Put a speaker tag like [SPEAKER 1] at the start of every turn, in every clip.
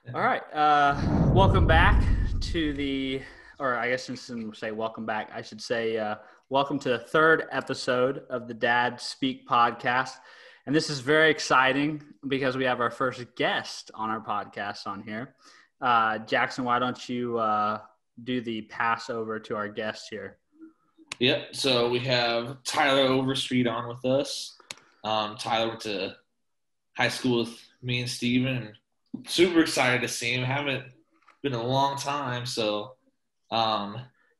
[SPEAKER 1] All right. Welcome back to or I guess instead of say welcome back, I should say welcome to the third episode of the Dad Speak podcast. And this is very exciting because we have our first guest on our podcast on here. Jaxon, why don't you do the pass over to our guest here?
[SPEAKER 2] Yep. So we have Tyler Overstreet on with us. Tyler went to high school with me and Stevan. Super excited to see him. Haven't been a long time, so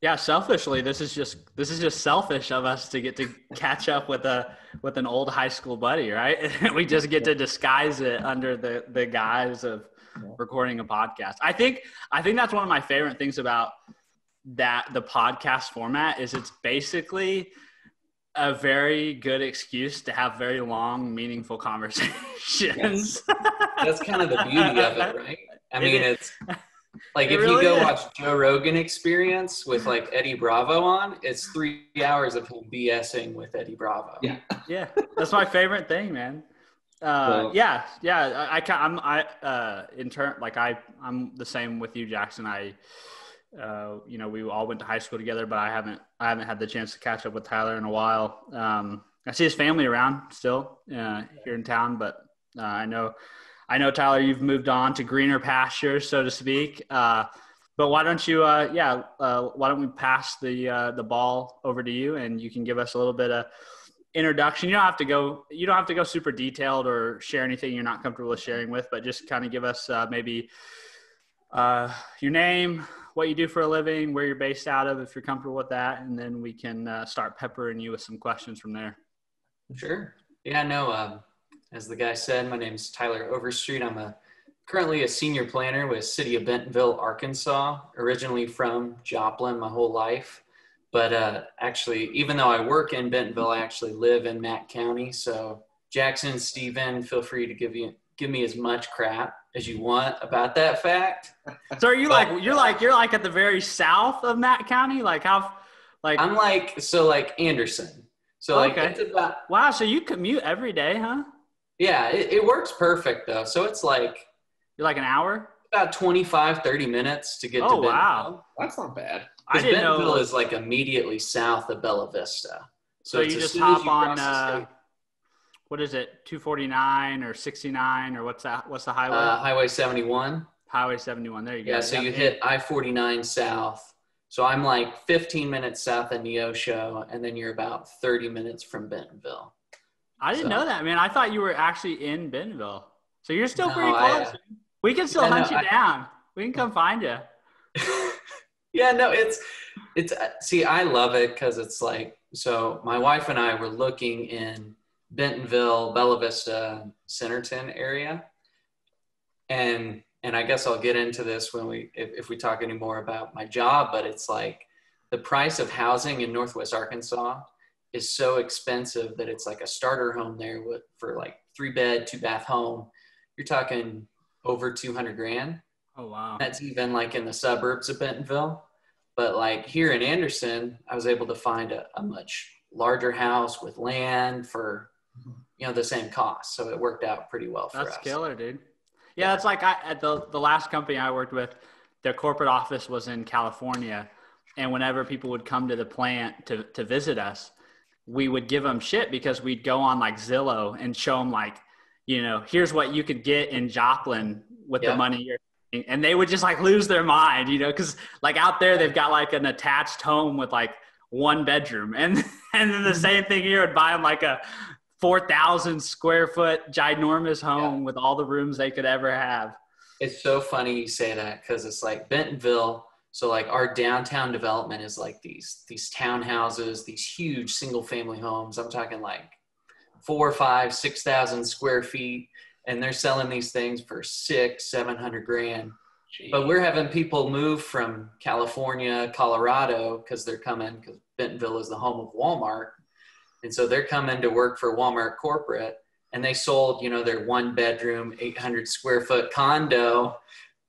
[SPEAKER 1] yeah, selfishly, this is just selfish of us to get to catch up with an old high school buddy, right? We just get to disguise it under the guise of recording a podcast. I think that's one of my favorite things about the podcast format is it's basically a very good excuse to have very long, meaningful conversations.
[SPEAKER 3] Yes. That's kind of the beauty of it, right? I mean, it's like if
[SPEAKER 1] really
[SPEAKER 3] you go
[SPEAKER 1] is.
[SPEAKER 3] watch Joe Rogan Experience with like Eddie Bravo on, it's 3 hours of him BSing with Eddie Bravo.
[SPEAKER 1] Yeah, that's my favorite thing, man. I'm the same with you, Jaxon. We all went to high school together, but I haven't had the chance to catch up with Tyler in a while. I see his family around still here in town, but I know Tyler, you've moved on to greener pastures, so to speak. But why don't you, why don't we pass the ball over to you, and you can give us a little bit of introduction. You don't have to go super detailed or share anything you're not comfortable with sharing with, but just kind of give us maybe your name, what you do for a living, where you're based out of, if you're comfortable with that, and then we can start peppering you with some questions from there.
[SPEAKER 3] Sure. Yeah, no, as the guy said, my name is Tyler Overstreet. I'm currently a senior planner with City of Bentonville, Arkansas, originally from Joplin my whole life. But actually, even though I work in Bentonville, I actually live in Mack County. So Jaxon, Stevan, feel free to give me as much crap as you want about that fact.
[SPEAKER 1] So are you you're like at the very south of Mack County?
[SPEAKER 3] I'm like Anderson. So
[SPEAKER 1] okay.
[SPEAKER 3] It's about,
[SPEAKER 1] wow. So you commute every day, huh?
[SPEAKER 3] Yeah, it works perfect though. So it's like,
[SPEAKER 1] you're like an hour?
[SPEAKER 3] About 25, 30 minutes to get to Bentonville.
[SPEAKER 1] Wow.
[SPEAKER 2] that's not bad.
[SPEAKER 1] I didn't know
[SPEAKER 3] Bentonville is like immediately south of Bella Vista.
[SPEAKER 1] So you just hop on, what is it, 249 or 69 or what's that? What's the highway?
[SPEAKER 3] Highway 71.
[SPEAKER 1] Highway 71. There you go.
[SPEAKER 3] Yeah, so you hit I-49 south. So I'm like 15 minutes south of Neosho, and then you're about 30 minutes from Bentonville.
[SPEAKER 1] I didn't know that, man. I thought you were actually in Bentonville. So you're still pretty close. We can still hunt you down. We can come find you.
[SPEAKER 3] Yeah, no, it's see, I love it because it's like, so my wife and I were looking in Bentonville, Bella Vista, Centerton area. And I guess I'll get into this when if we talk any more about my job, but it's like the price of housing in Northwest Arkansas is so expensive that it's like a starter home there for like 3-bed, 2-bath home. You're talking over $200,000.
[SPEAKER 1] Oh, wow.
[SPEAKER 3] That's even like in the suburbs of Bentonville. But like here in Anderson, I was able to find a much larger house with land for, the same cost. So it worked out pretty well for us.
[SPEAKER 1] That's killer, dude. Yeah, it's like at the last company I worked with, their corporate office was in California. And whenever people would come to the plant to visit us, we would give them shit because we'd go on like Zillow and show them like, here's what you could get in Joplin with the money you're getting. And they would just like lose their mind, because like out there they've got like an attached home with like 1 bedroom. And then the same thing here would buy them like a 4,000 square foot ginormous home with all the rooms they could ever have.
[SPEAKER 3] It's so funny you say that because it's like Bentonville. So like our downtown development is like these townhouses, these huge single family homes. I'm talking like 4, 5, 6,000 square feet. And they're selling these things for $600,000-$700,000. But we're having people move from California, Colorado, because they're coming, because Bentonville is the home of Walmart. And so they're coming to work for Walmart corporate, and they sold, their 1-bedroom, 800 square foot condo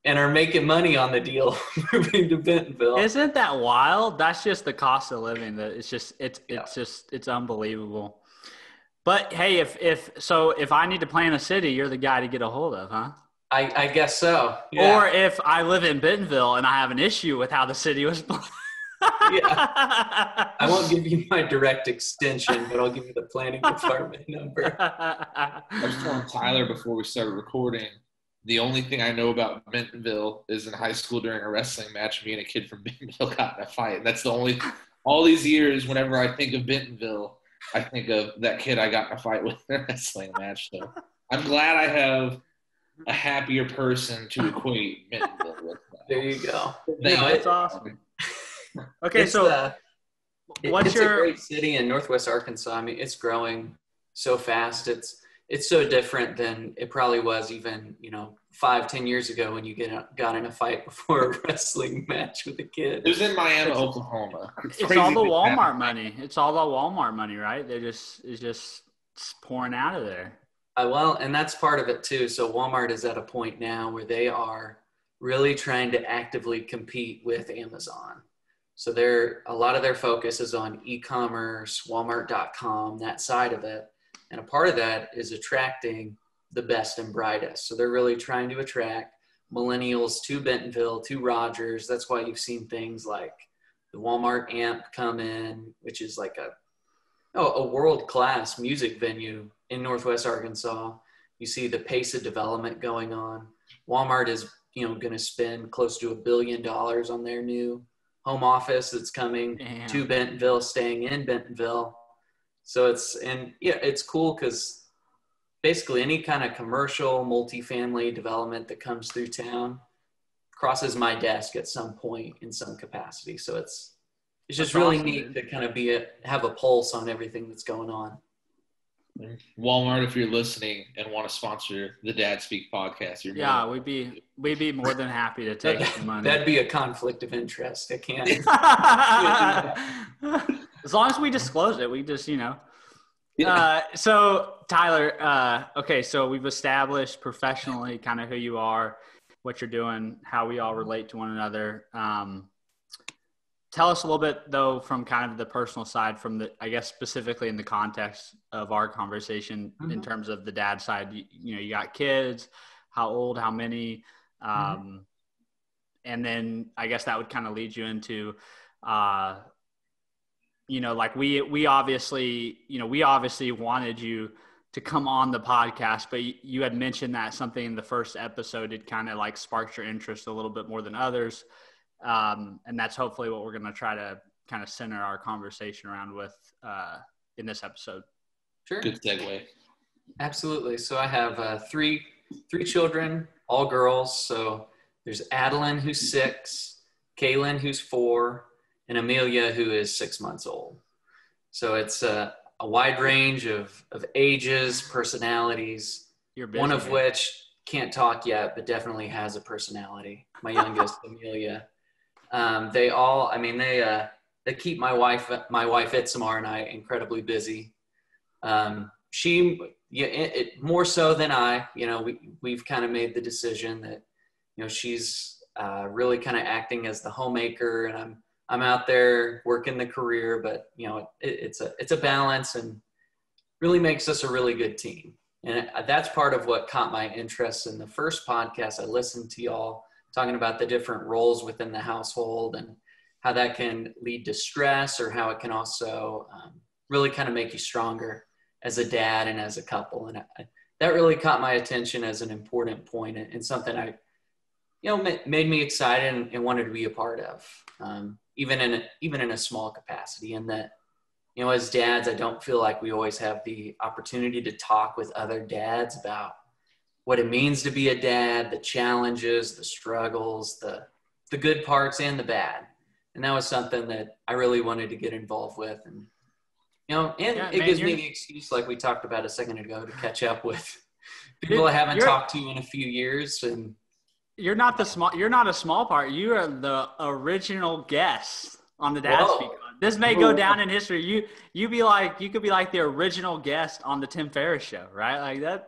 [SPEAKER 3] and are making money on the deal moving to Bentonville.
[SPEAKER 1] Isn't that wild? That's just the cost of living. It's unbelievable. But hey, if I need to plan a city, you're the guy to get a hold of, huh?
[SPEAKER 3] I guess so.
[SPEAKER 1] Or
[SPEAKER 3] Yeah.
[SPEAKER 1] if I live in Bentonville and I have an issue with how the city was playing.
[SPEAKER 3] Yeah. I won't give you my direct extension, but I'll give you the planning department number.
[SPEAKER 2] I was telling Tyler before we started recording, the only thing I know about Bentonville is in high school during a wrestling match, me and a kid from Bentonville got in a fight. And that's the only, all these years, whenever I think of Bentonville, I think of that kid I got in a fight with in a wrestling match. So I'm glad I have a happier person to equate Bentonville with.
[SPEAKER 3] There you go.
[SPEAKER 1] That's awesome. Okay,
[SPEAKER 3] it's,
[SPEAKER 1] so
[SPEAKER 3] it's a great city in Northwest Arkansas. I mean, it's growing so fast. It's so different than it probably was even, 5-10 years ago when you got in a fight before a wrestling match with a kid.
[SPEAKER 2] It was in Miami, Oklahoma.
[SPEAKER 1] It's all the Walmart money. It's all the Walmart money, right? It's just pouring out of there.
[SPEAKER 3] Well, and that's part of it too. So Walmart is at a point now where they are really trying to actively compete with Amazon. So a lot of their focus is on e-commerce, Walmart.com, that side of it. And a part of that is attracting the best and brightest. So they're really trying to attract millennials to Bentonville, to Rogers. That's why you've seen things like the Walmart Amp come in, which is like a world-class music venue in Northwest Arkansas. You see the pace of development going on. Walmart is, going to spend close to $1 billion on their new home office that's coming to Bentonville, staying in Bentonville. So it's cool because basically any kind of commercial multifamily development that comes through town crosses my desk at some point in some capacity. So it's just really neat to kind of have a pulse on everything that's going on.
[SPEAKER 2] Walmart, if you're listening and want to sponsor the Dad Speak podcast,
[SPEAKER 1] we'd be more than happy to take some money.
[SPEAKER 3] That'd be a conflict of interest. I can't.
[SPEAKER 1] As long as we disclose it, we just, So Tyler, okay, so we've established professionally kind of who you are, what you're doing, how we all relate to one another. Tell us a little bit, though, from kind of the personal side, I guess specifically in the context of our conversation, in terms of the dad side. You got kids, how old, how many, and then I guess that would kind of lead you into, like we obviously wanted you to come on the podcast, but you had mentioned that something in the first episode had kind of like sparked your interest a little bit more than others. And that's hopefully what we're going to try to kind of center our conversation around with in this episode.
[SPEAKER 3] Sure.
[SPEAKER 2] Good segue.
[SPEAKER 3] Absolutely. So I have three children, all girls. So there's Adeline, who's 6, Kaylin, who's 4, and Amelia, who is 6 months old. So it's a wide range of ages, personalities, one of which can't talk yet, but definitely has a personality. My youngest, Amelia. They keep my wife Itzamar and I incredibly busy. More so than I, we've kind of made the decision that, she's really kind of acting as the homemaker, and I'm out there working the career, but it's a balance and really makes us a really good team. And that's part of what caught my interest in the first podcast. I listened to y'all talking about the different roles within the household and how that can lead to stress, or how it can also really kind of make you stronger as a dad and as a couple. And that really caught my attention as an important point, and something made me excited and wanted to be a part of, even in a small capacity. And that, as dads, I don't feel like we always have the opportunity to talk with other dads about what it means to be a dad, the challenges, the struggles, the good parts and the bad. And that was something that I really wanted to get involved with. And, it gives me the excuse, like we talked about a second ago, to catch up with people I haven't talked to in a few years. And
[SPEAKER 1] you're not a small part. You are the original guest on the Dad Speak. This may go down in history. You could be like the original guest on the Tim Ferriss show, right? Like that.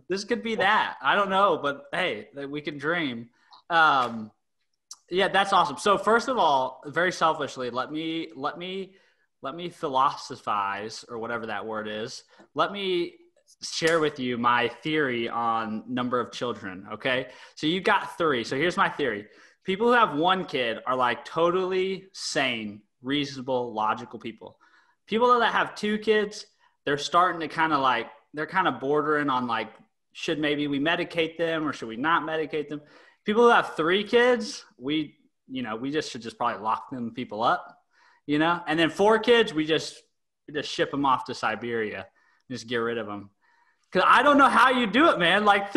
[SPEAKER 1] This could be that. I don't know, but hey, we can dream. Yeah, that's awesome. So first of all, very selfishly, let me philosophize, or whatever that word is. Let me share with you my theory on number of children. Okay. So you got 3. So here's my theory. People who have 1 kid are like totally sane, reasonable, logical people. People that have 2 kids, they're starting to kind of like, they're kind of bordering on like, should maybe we medicate them or should we not medicate them? People who have 3 kids, we just should just probably lock them people up, and then 4 kids, we just ship them off to Siberia, just get rid of them. Cause I don't know how you do it, man. Like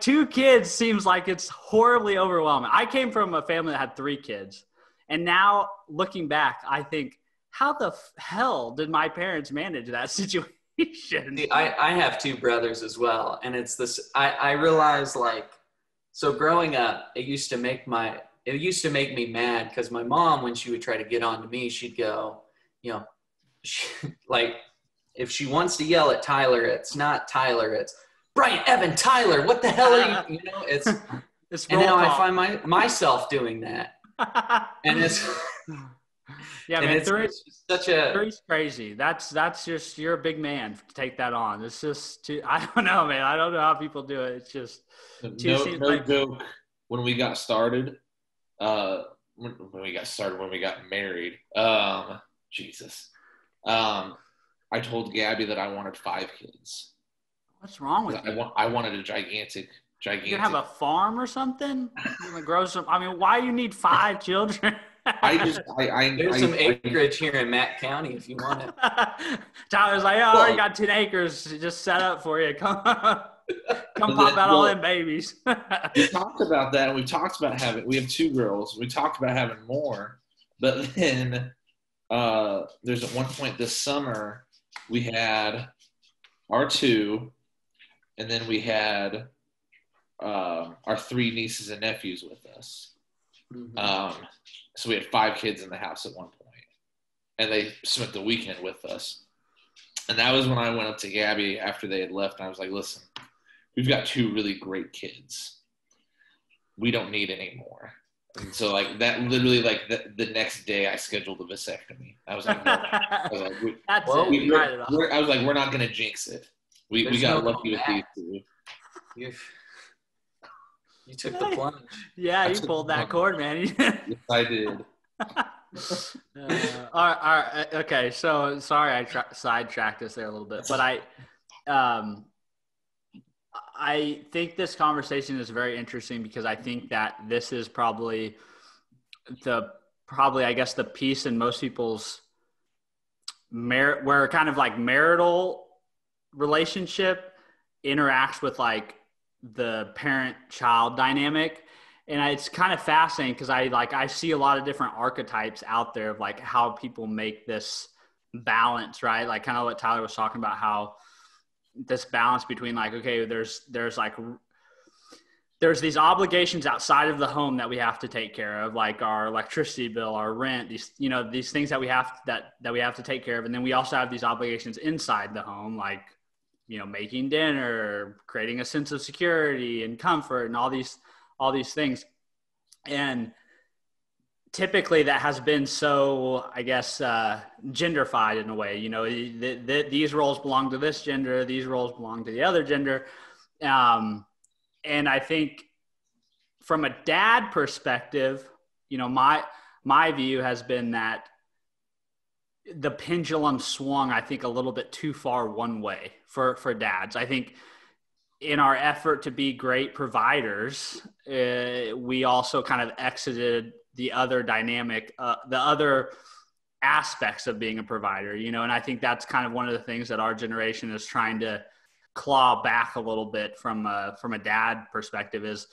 [SPEAKER 1] 2 kids seems like it's horribly overwhelming. I came from a family that had 3 kids, and now looking back, I think, how the hell did my parents manage that situation?
[SPEAKER 3] See, I have 2 brothers as well, and it's this. I realized, like, so growing up, it used to make me mad because my mom, when she would try to get on to me, she'd go, like, if she wants to yell at Tyler, it's not Tyler, it's Brian Evan Tyler. What the hell are you? It's and now I find myself doing that, and it's
[SPEAKER 1] yeah, man.
[SPEAKER 3] It's such a
[SPEAKER 1] 3's crazy. That's just, you're a big man to take that on. It's just I don't know, man. I don't know how people do it. It's just
[SPEAKER 2] no joke. When we got started, when we got married, Jesus. I told Gabby that I wanted 5 kids.
[SPEAKER 1] What's wrong with you?
[SPEAKER 2] I wanted a gigantic.
[SPEAKER 1] You can have a farm or something. You're gonna grow some. I mean, why you need 5 children?
[SPEAKER 3] There's some acreage here in Mack County if you want it.
[SPEAKER 1] Tyler's like, I already got 10 acres just set up for you. Come pop out all them babies.
[SPEAKER 2] We talked about that. We talked about we have 2 girls. We talked about having more, but then there's at one point this summer we had our 2, and then we had our 3 nieces and nephews with us. Mm-hmm. So we had 5 kids in the house at one point, and they spent the weekend with us. And that was when I went up to Gabby after they had left, and I was like, listen, we've got 2 really great kids. We don't need any more. And so, like, that literally, like, the next day I scheduled a vasectomy. I was like, no. We're not going to jinx it. We got lucky with these 2.
[SPEAKER 3] You took the plunge.
[SPEAKER 1] Yeah, you pulled that cord, man.
[SPEAKER 2] Yes, I did.
[SPEAKER 1] All right. Okay. So sorry, I sidetracked us there a little bit, but I think this conversation is very interesting because I think that this is probably I guess the piece in most people's where kind of like marital relationship interacts with like the parent-child dynamic. And it's kind of fascinating because I see a lot of different archetypes out there of like how people make this balance, right? Like kind of what Tyler was talking about, how this balance between like, okay, there's these obligations outside of the home that we have to take care of, like our electricity bill, our rent, these things that we have to take care of. And then we also have these obligations inside the home, like, making dinner, creating a sense of security and comfort and all these things. And typically that has been so, I guess, genderfied in a way, these roles belong to this gender, these roles belong to the other gender. And I think from a dad perspective, my view has been that the pendulum swung, I think, a little bit too far one way for dads. I think in our effort to be great providers, we also kind of exited the other dynamic, the other aspects of being a provider, and I think that's kind of one of the things that our generation is trying to claw back a little bit from a dad perspective is,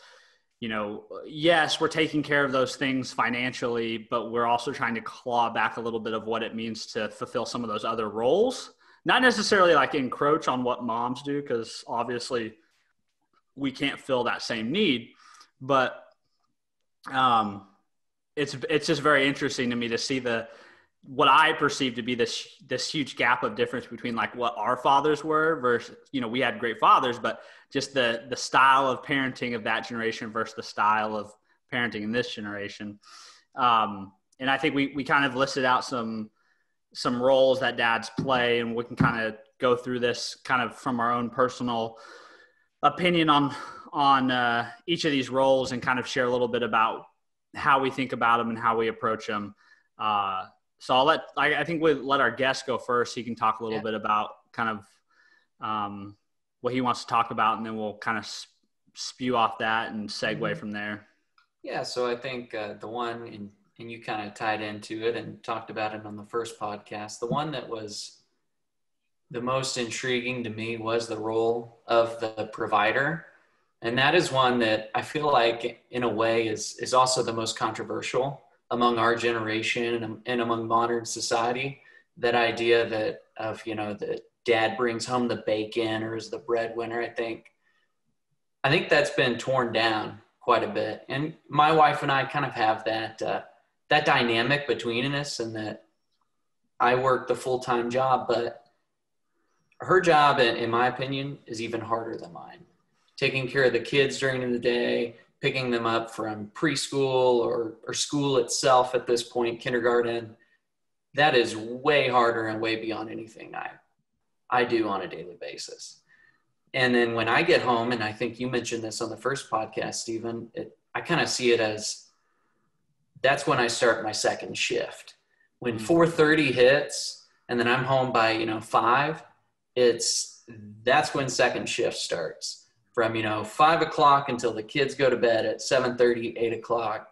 [SPEAKER 1] yes, we're taking care of those things financially, but we're also trying to claw back a little bit of what it means to fulfill some of those other roles. Not necessarily like encroach on what moms do, because obviously we can't fill that same need, but it's just very interesting to me to see what I perceive to be this huge gap of difference between like what our fathers were versus, we had great fathers, but just the style of parenting of that generation versus the style of parenting in this generation. And I think we kind of listed out some roles that dads play, and we can kind of go through this kind of from our own personal opinion on each of these roles and kind of share a little bit about how we think about them and how we approach them. So I think we'll let our guest go first. He can talk a little bit about kind of what he wants to talk about, and then we'll kind of spew off that and segue from there.
[SPEAKER 3] Yeah. So I think the one, and you kind of tied into it and talked about it on the first podcast, the one that was the most intriguing to me was the role of the provider. And that is one that I feel like in a way is also the most controversial among our generation and among modern society. That idea that dad brings home the bacon or is the breadwinner. I think that's been torn down quite a bit. And my wife and I kind of have that dynamic between us, and that I work the full-time job, but her job, in my opinion, is even harder than mine. Taking care of the kids during the day, picking them up from preschool or school itself at this point, kindergarten, that is way harder and way beyond anything I do on a daily basis. And then when I get home, and I think you mentioned this on the first podcast, Stevan, I kind of see it as that's when I start my second shift. When 4:30 hits and then I'm home by, 5, that's when second shift starts. From, 5 o'clock until the kids go to bed at 7:30, 8 o'clock.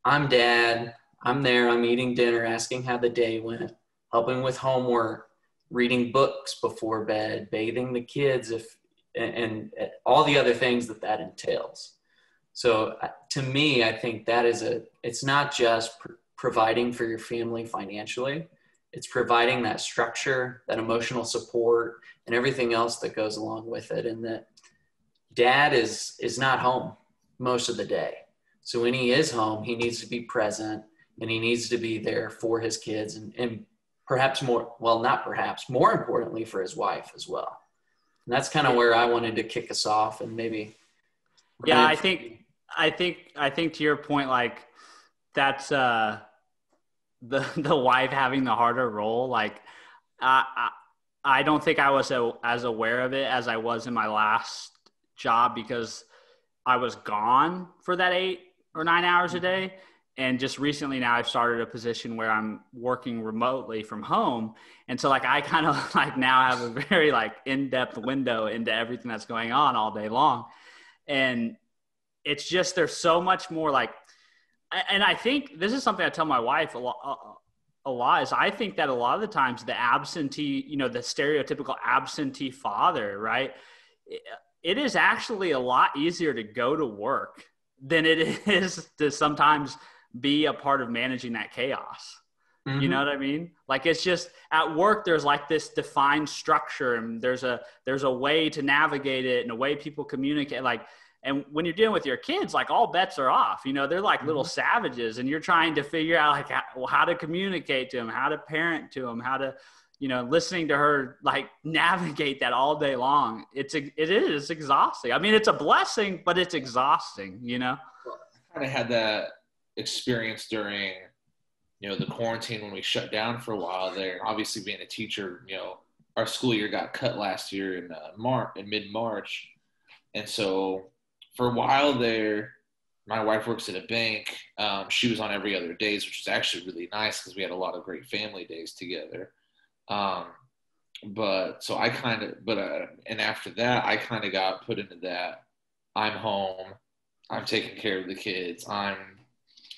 [SPEAKER 3] I'm dad. I'm there. I'm eating dinner, asking how the day went, helping with homework, reading books before bed, bathing the kids, and all the other things that entails. So to me, I think that it's not just providing for your family financially. It's providing that structure, that emotional support, and everything else that goes along with it. And that dad is not home most of the day. So when he is home, he needs to be present, and he needs to be there for his kids and perhaps more importantly for his wife as well. And that's kind of where I wanted to kick us off, and maybe.
[SPEAKER 1] Yeah, I think to your point, like that's the wife having the harder role. Like I don't think I was as aware of it as I was in my last job, because I was gone for that 8 or 9 hours a day. And just recently now I've started a position where I'm working remotely from home. And so like, I kind of like now have a very like in-depth window into everything that's going on all day long. And it's just, there's so much more like, and I think this is something I tell my wife a lot is I think that a lot of the times the absentee, the stereotypical absentee father, right? It is actually a lot easier to go to work than it is to sometimes be a part of managing that chaos. Mm-hmm. You know what I mean? Like, it's just at work, there's like this defined structure, and there's a way to navigate it and a way people communicate. Like, and when you're dealing with your kids, like all bets are off, they're like little savages, and you're trying to figure out like how to communicate to them, how to parent to them, how to, listening to her like navigate that all day long. It is exhausting. I mean, it's a blessing, but it's exhausting, I
[SPEAKER 2] kind of had that experience during, the quarantine when we shut down for a while there. Obviously being a teacher, our school year got cut last year in mid-March. And so for a while there, my wife works at a bank. She was on every other days, which was actually really nice because we had a lot of great family days together. And after that, I kind of got put into that. I'm home. I'm taking care of the kids. I'm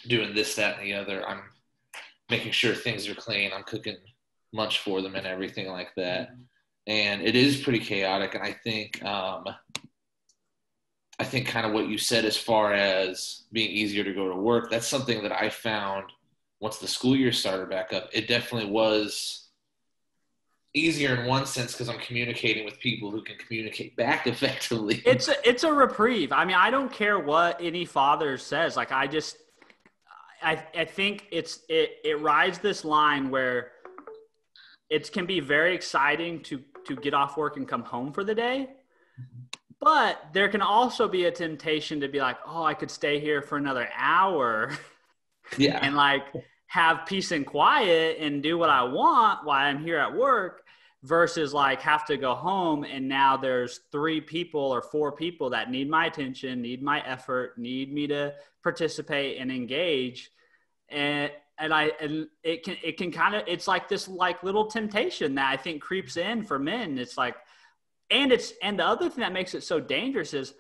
[SPEAKER 2] doing this, that, and the other. I'm making sure things are clean. I'm cooking lunch for them and everything like that. And it is pretty chaotic. And I think kind of what you said as far as being easier to go to work, that's something that I found once the school year started back up. It definitely was easier in one sense because I'm communicating with people who can communicate back effectively.
[SPEAKER 1] It's a reprieve. I mean, I don't care what any father says. Like, I think it rides this line where it can be very exciting to get off work and come home for the day. But there can also be a temptation to be like, oh, I could stay here for another hour and like have peace and quiet and do what I want while I'm here at work, versus like have to go home and now there's 3 people or 4 people that need my attention, need my effort, need me to participate and engage. And it can kind of, it's like this like little temptation that I think creeps in for men. It's like, and the other thing that makes it so dangerous is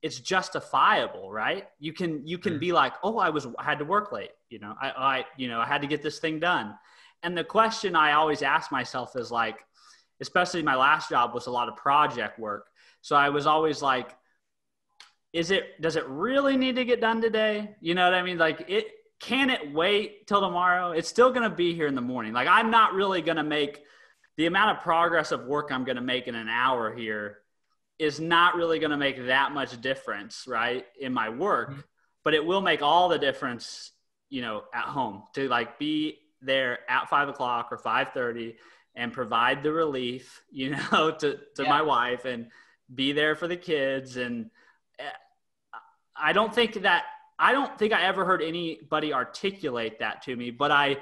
[SPEAKER 1] it's justifiable, right? You can be like, oh, I had to work late. I had to get this thing done. And the question I always ask myself is like, especially my last job was a lot of project work. So I was always like, does it really need to get done today? You know what I mean? Like can it wait till tomorrow? It's still going to be here in the morning. Like I'm not really going to make the amount of progress of work I'm going to make in an hour here is not really going to make that much difference, right, in my work, but it will make all the difference, at home to like be there at 5 o'clock or 5:30 and provide the relief, to my wife and be there for the kids. And I don't think I ever heard anybody articulate that to me, but I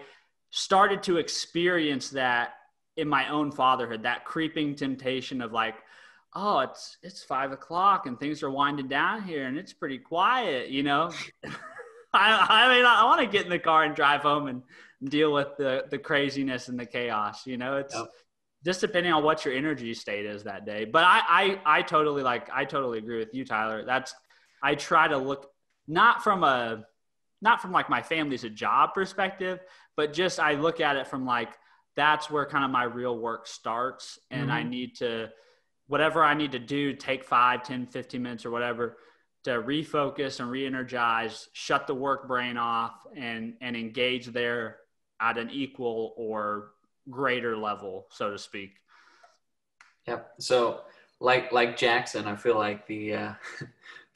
[SPEAKER 1] started to experience that in my own fatherhood, that creeping temptation of like, oh, it's 5 o'clock and things are winding down here and it's pretty quiet, I want to get in the car and drive home and deal with the craziness and the chaos, it's just depending on what your energy state is that day. But I totally agree with you, Tyler. I try to look not from like my family's a job perspective, but just I look at it from like, that's where kind of my real work starts. And I need to, whatever I need to do, take 5, 10, 15 minutes or whatever to refocus and re-energize, shut the work brain off and engage there at an equal or greater level, so to speak.
[SPEAKER 3] Yep. So like Jaxon, I feel like the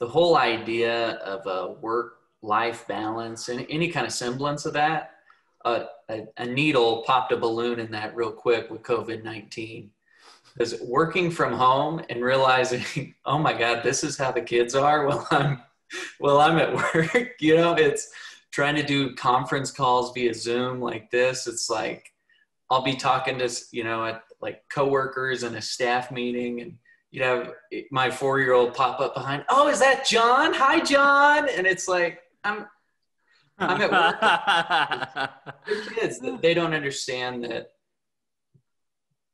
[SPEAKER 3] whole idea of a work-life balance and any kind of semblance of that, a needle popped a balloon in that real quick with COVID-19. Because working from home and realizing, oh my God, this is how the kids are while I'm at work. It's trying to do conference calls via Zoom like this. It's like I'll be talking to at like coworkers in a staff meeting, and have my 4-year-old pop up behind. Oh, is that John? Hi, John. And it's like I'm at work. They're kids. They don't understand that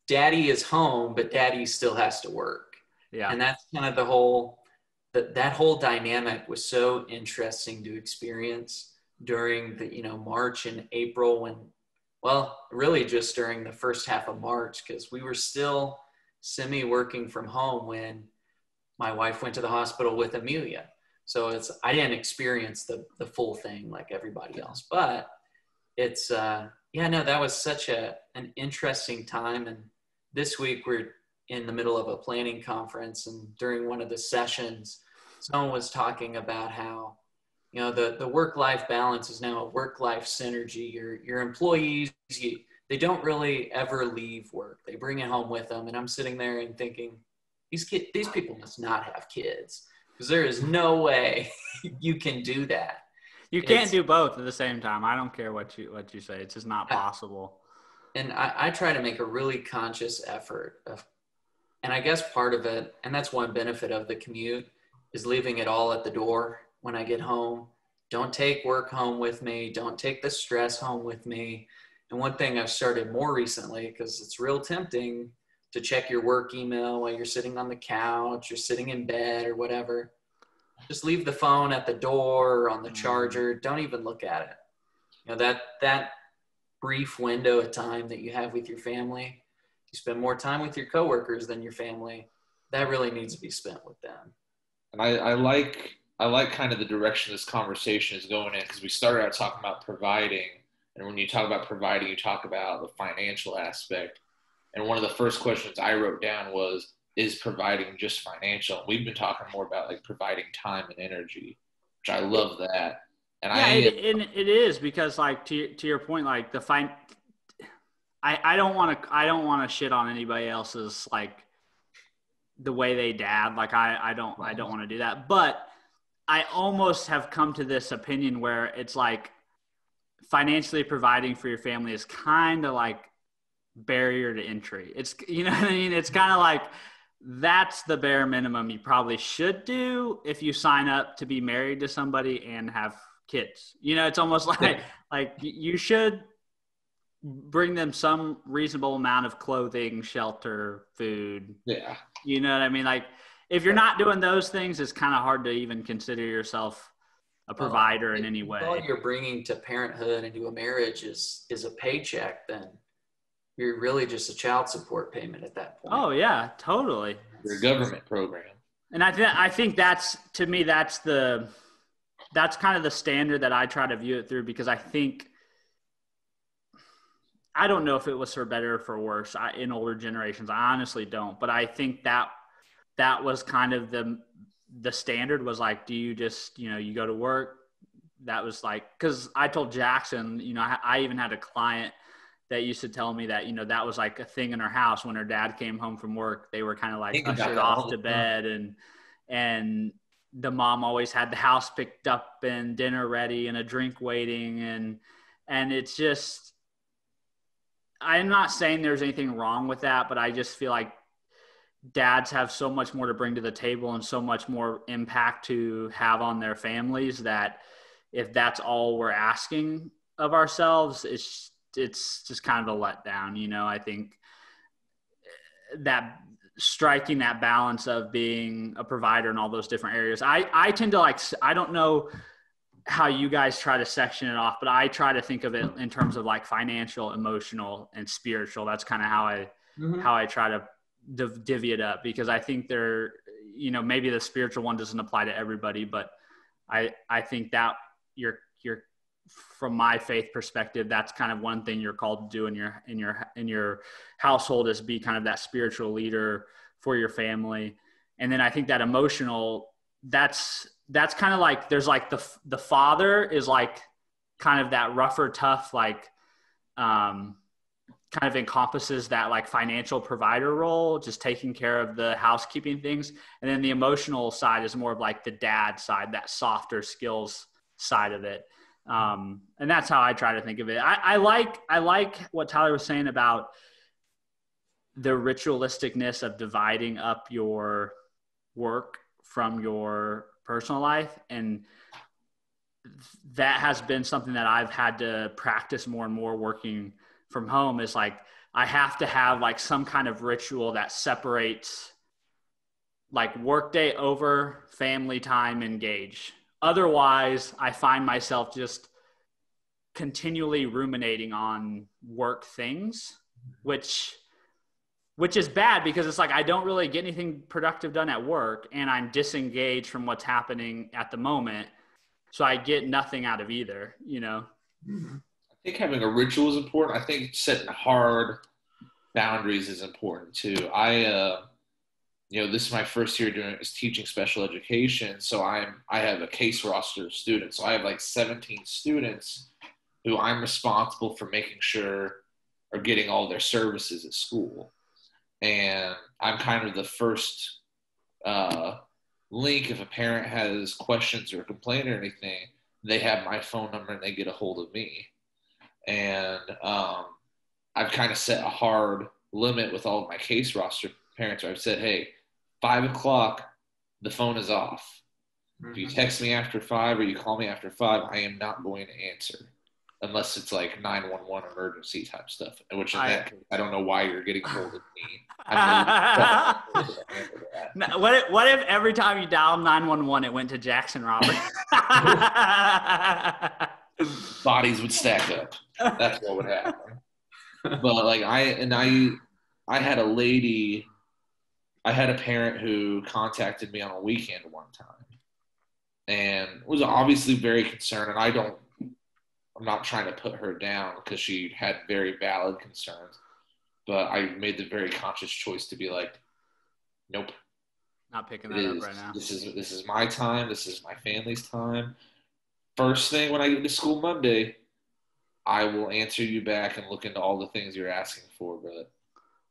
[SPEAKER 3] daddy is home, but daddy still has to work. Yeah. And that's kind of that whole dynamic was so interesting to experience during the, March and April really just during the first half of March, because we were still semi-working from home when my wife went to the hospital with Amelia. So I didn't experience the full thing like everybody else, but it's, that was such an interesting time. And this week we're in the middle of a planning conference, and during one of the sessions, someone was talking about how, the work-life balance is now a work-life synergy. Your employees, they don't really ever leave work. They bring it home with them. And I'm sitting there and thinking, these people must not have kids, because there is no way you can do that.
[SPEAKER 1] You can't do both at the same time. I don't care what you say. It's just not possible.
[SPEAKER 3] And I try to make a really conscious effort and I guess part of it, and that's one benefit of the commute, is leaving it all at the door when I get home. Don't take work home with me. Don't take the stress home with me. And one thing I've started more recently, because it's real tempting to check your work email while you're sitting on the couch or sitting in bed or whatever. Just leave the phone at the door or on the charger. Don't even look at it. That brief window of time that you have with your family, you spend more time with your coworkers than your family. That really needs to be spent with them.
[SPEAKER 2] And I like kind of the direction this conversation is going in, because we started out talking about providing. And when you talk about providing, you talk about the financial aspect. And one of the first questions I wrote down was, is providing just financial? And we've been talking more about like providing time and energy, which I love that. And
[SPEAKER 1] it is, because like to your point, like I don't want to shit on anybody else's like the way they dad. Like I don't want to do that, but I almost have come to this opinion where it's like financially providing for your family is kind of like barrier to entry. It's, you know what I mean? It's kind of like, that's the bare minimum you probably should do if you sign up to be married to somebody and have kids. You know, it's almost like you should bring them some reasonable amount of clothing, shelter, food.
[SPEAKER 2] Yeah.
[SPEAKER 1] You know what I mean? Like, if you're not doing those things, it's kind of hard to even consider yourself a provider in any way.
[SPEAKER 3] All you're bringing to parenthood and to a marriage is a paycheck, then you're really just a child support payment at that point.
[SPEAKER 1] Oh yeah, totally.
[SPEAKER 2] Your government program. And
[SPEAKER 1] I think that's, to me, that's kind of the standard that I try to view it through, because I don't know if it was for better or for worse in older generations. I honestly don't, but I think that was kind of the standard was like, do you just, you know, you go to work? That was like, because I told Jaxon, you know, I even had a client that used to tell me that, you know, that was like a thing in her house when her dad came home from work. They were kind of like ushered off to bed, and the mom always had the house picked up and dinner ready and a drink waiting. And it's just, I'm not saying there's anything wrong with that, but I just feel like dads have so much more to bring to the table and so much more impact to have on their families, that if that's all we're asking of ourselves, it's just kind of a letdown. You know, I think that striking that balance of being a provider in all those different areas, I tend to like, I don't know how you guys try to section it off, but I try to think of it in terms of like financial, emotional, and spiritual. That's kind of how I try to divvy it up, because I think you know, maybe the spiritual one doesn't apply to everybody, but I think that you're from my faith perspective, that's kind of one thing you're called to do in your household, is be kind of that spiritual leader for your family. And then I think that emotional, that's kind of like, there's like the father is like kind of that rougher, tough, like, kind of encompasses that like financial provider role, just taking care of the housekeeping things. And then the emotional side is more of like the dad side, that softer skills side of it. And that's how I try to think of it. I like what Tyler was saying about the ritualisticness of dividing up your work from your personal life. And that has been something that I've had to practice more and more working from home, is like, I have to have like some kind of ritual that separates like workday over family time engage. Otherwise, I find myself just continually ruminating on work things, which is bad, because it's like I don't really get anything productive done at work, and I'm disengaged from what's happening at the moment. So I get nothing out of either, you know?
[SPEAKER 2] I think having a ritual is important. I think setting hard boundaries is important too. You know, this is my first year teaching special education. So I have a case roster of students. So I have like 17 students who I'm responsible for making sure are getting all their services at school. And I'm kind of the first link. If a parent has questions or a complaint or anything, they have my phone number and they get a hold of me. And I've kind of set a hard limit with all of my case roster parents where I've said, hey, 5 o'clock, the phone is off. If you text me after 5 or you call me after 5, I am not going to answer unless it's like 911 emergency type stuff, which in that case, I don't know why you're getting hold of me.
[SPEAKER 1] What if every time you dialed 911, it went to Jaxon Robert?
[SPEAKER 2] Bodies would stack up. That's what would happen. But like I had a lady, I had a parent who contacted me on a weekend one time and was obviously very concerned. And I'm not trying to put her down because she had very valid concerns, but I made the very conscious choice to be like, nope.
[SPEAKER 1] Not picking that up right now.
[SPEAKER 2] This is my time. This is my family's time. First thing when I get to school Monday, I will answer you back and look into all the things you're asking for. But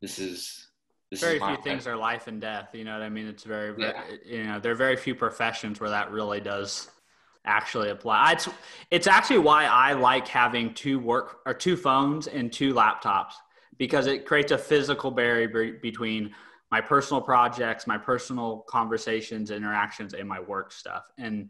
[SPEAKER 2] this is
[SPEAKER 1] very few things are life and death. You know what I mean? It's very, you know, there are very few professions where that really does actually apply. It's actually why I like having 2 phones and 2 laptops, because it creates a physical barrier between my personal projects, my personal conversations, interactions, and my work stuff. And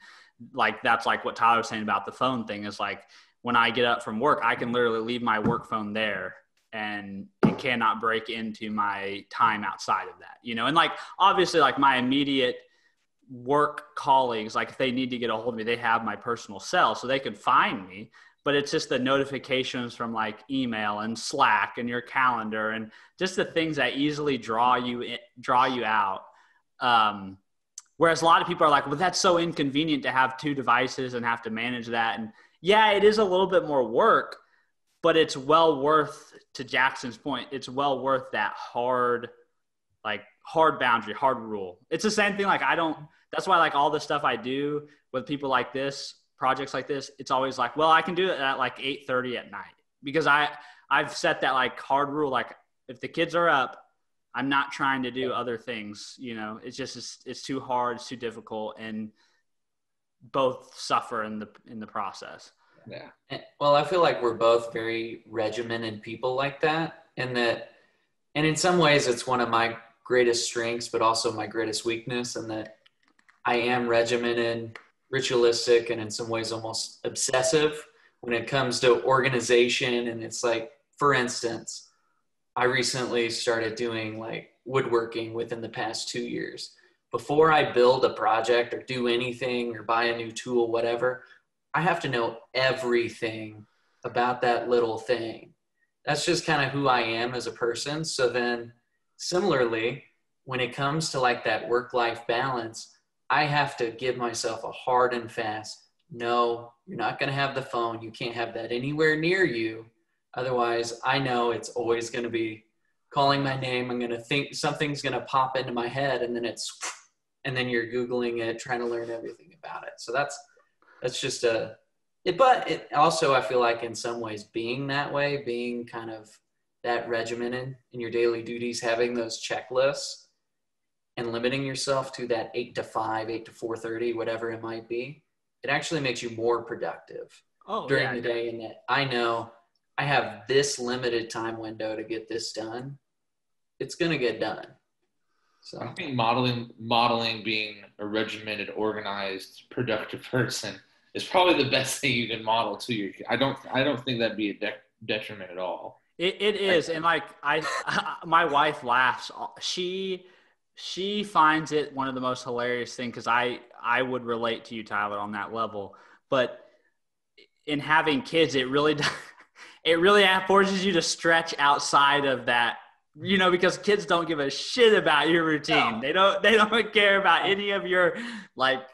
[SPEAKER 1] like, that's like what Tyler was saying about the phone thing is like, when I get up from work, I can literally leave my work phone there and it cannot break into my time outside of that, you know? And like, obviously like my immediate work colleagues, like if they need to get a hold of me, they have my personal cell so they can find me, but it's just the notifications from like email and Slack and your calendar and just the things that easily draw you out. Whereas a lot of people are like, well, that's so inconvenient to have two devices and have to manage that. And yeah, it is a little bit more work, but it's well worth, to Jackson's point, it's well worth that hard boundary, hard rule. It's the same thing. Like that's why like all the stuff I do with people like this, projects like this, it's always like, well, I can do it at like 8:30 at night because I've set that like hard rule. Like if the kids are up, I'm not trying to do other things, you know, it's too hard. It's too difficult. And both suffer in the process.
[SPEAKER 2] Yeah.
[SPEAKER 3] Well, I feel like we're both very regimented people like that. And in some ways it's one of my greatest strengths, but also my greatest weakness. And that I am regimented, ritualistic, and in some ways almost obsessive when it comes to organization. And it's like, for instance, I recently started doing like woodworking within the past 2 years. Before I build a project or do anything or buy a new tool, whatever, I have to know everything about that little thing. That's just kind of who I am as a person. So then similarly, when it comes to like that work-life balance, I have to give myself a hard and fast, no, you're not going to have the phone. You can't have that anywhere near you. Otherwise, I know it's always going to be calling my name. I'm going to think something's going to pop into my head and then you're Googling it, trying to learn everything about it. So that's just but it also, I feel like in some ways being that way, being kind of that regimented in your daily duties, having those checklists and limiting yourself to that 8 to 5, 8 to 4:30, whatever it might be, it actually makes you more productive during the day. And that I know I have this limited time window to get this done. It's going to get done. So
[SPEAKER 2] I think modeling being a regimented, organized, productive person is probably the best thing you can model to your kid. I don't think that'd be a detriment at all.
[SPEAKER 1] It is. And like my wife laughs. She finds it one of the most hilarious things because I would relate to you, Tyler, on that level. But in having kids, it really forces you to stretch outside of that, you know, because kids don't give a shit about your routine. No. They don't care about any of your, like,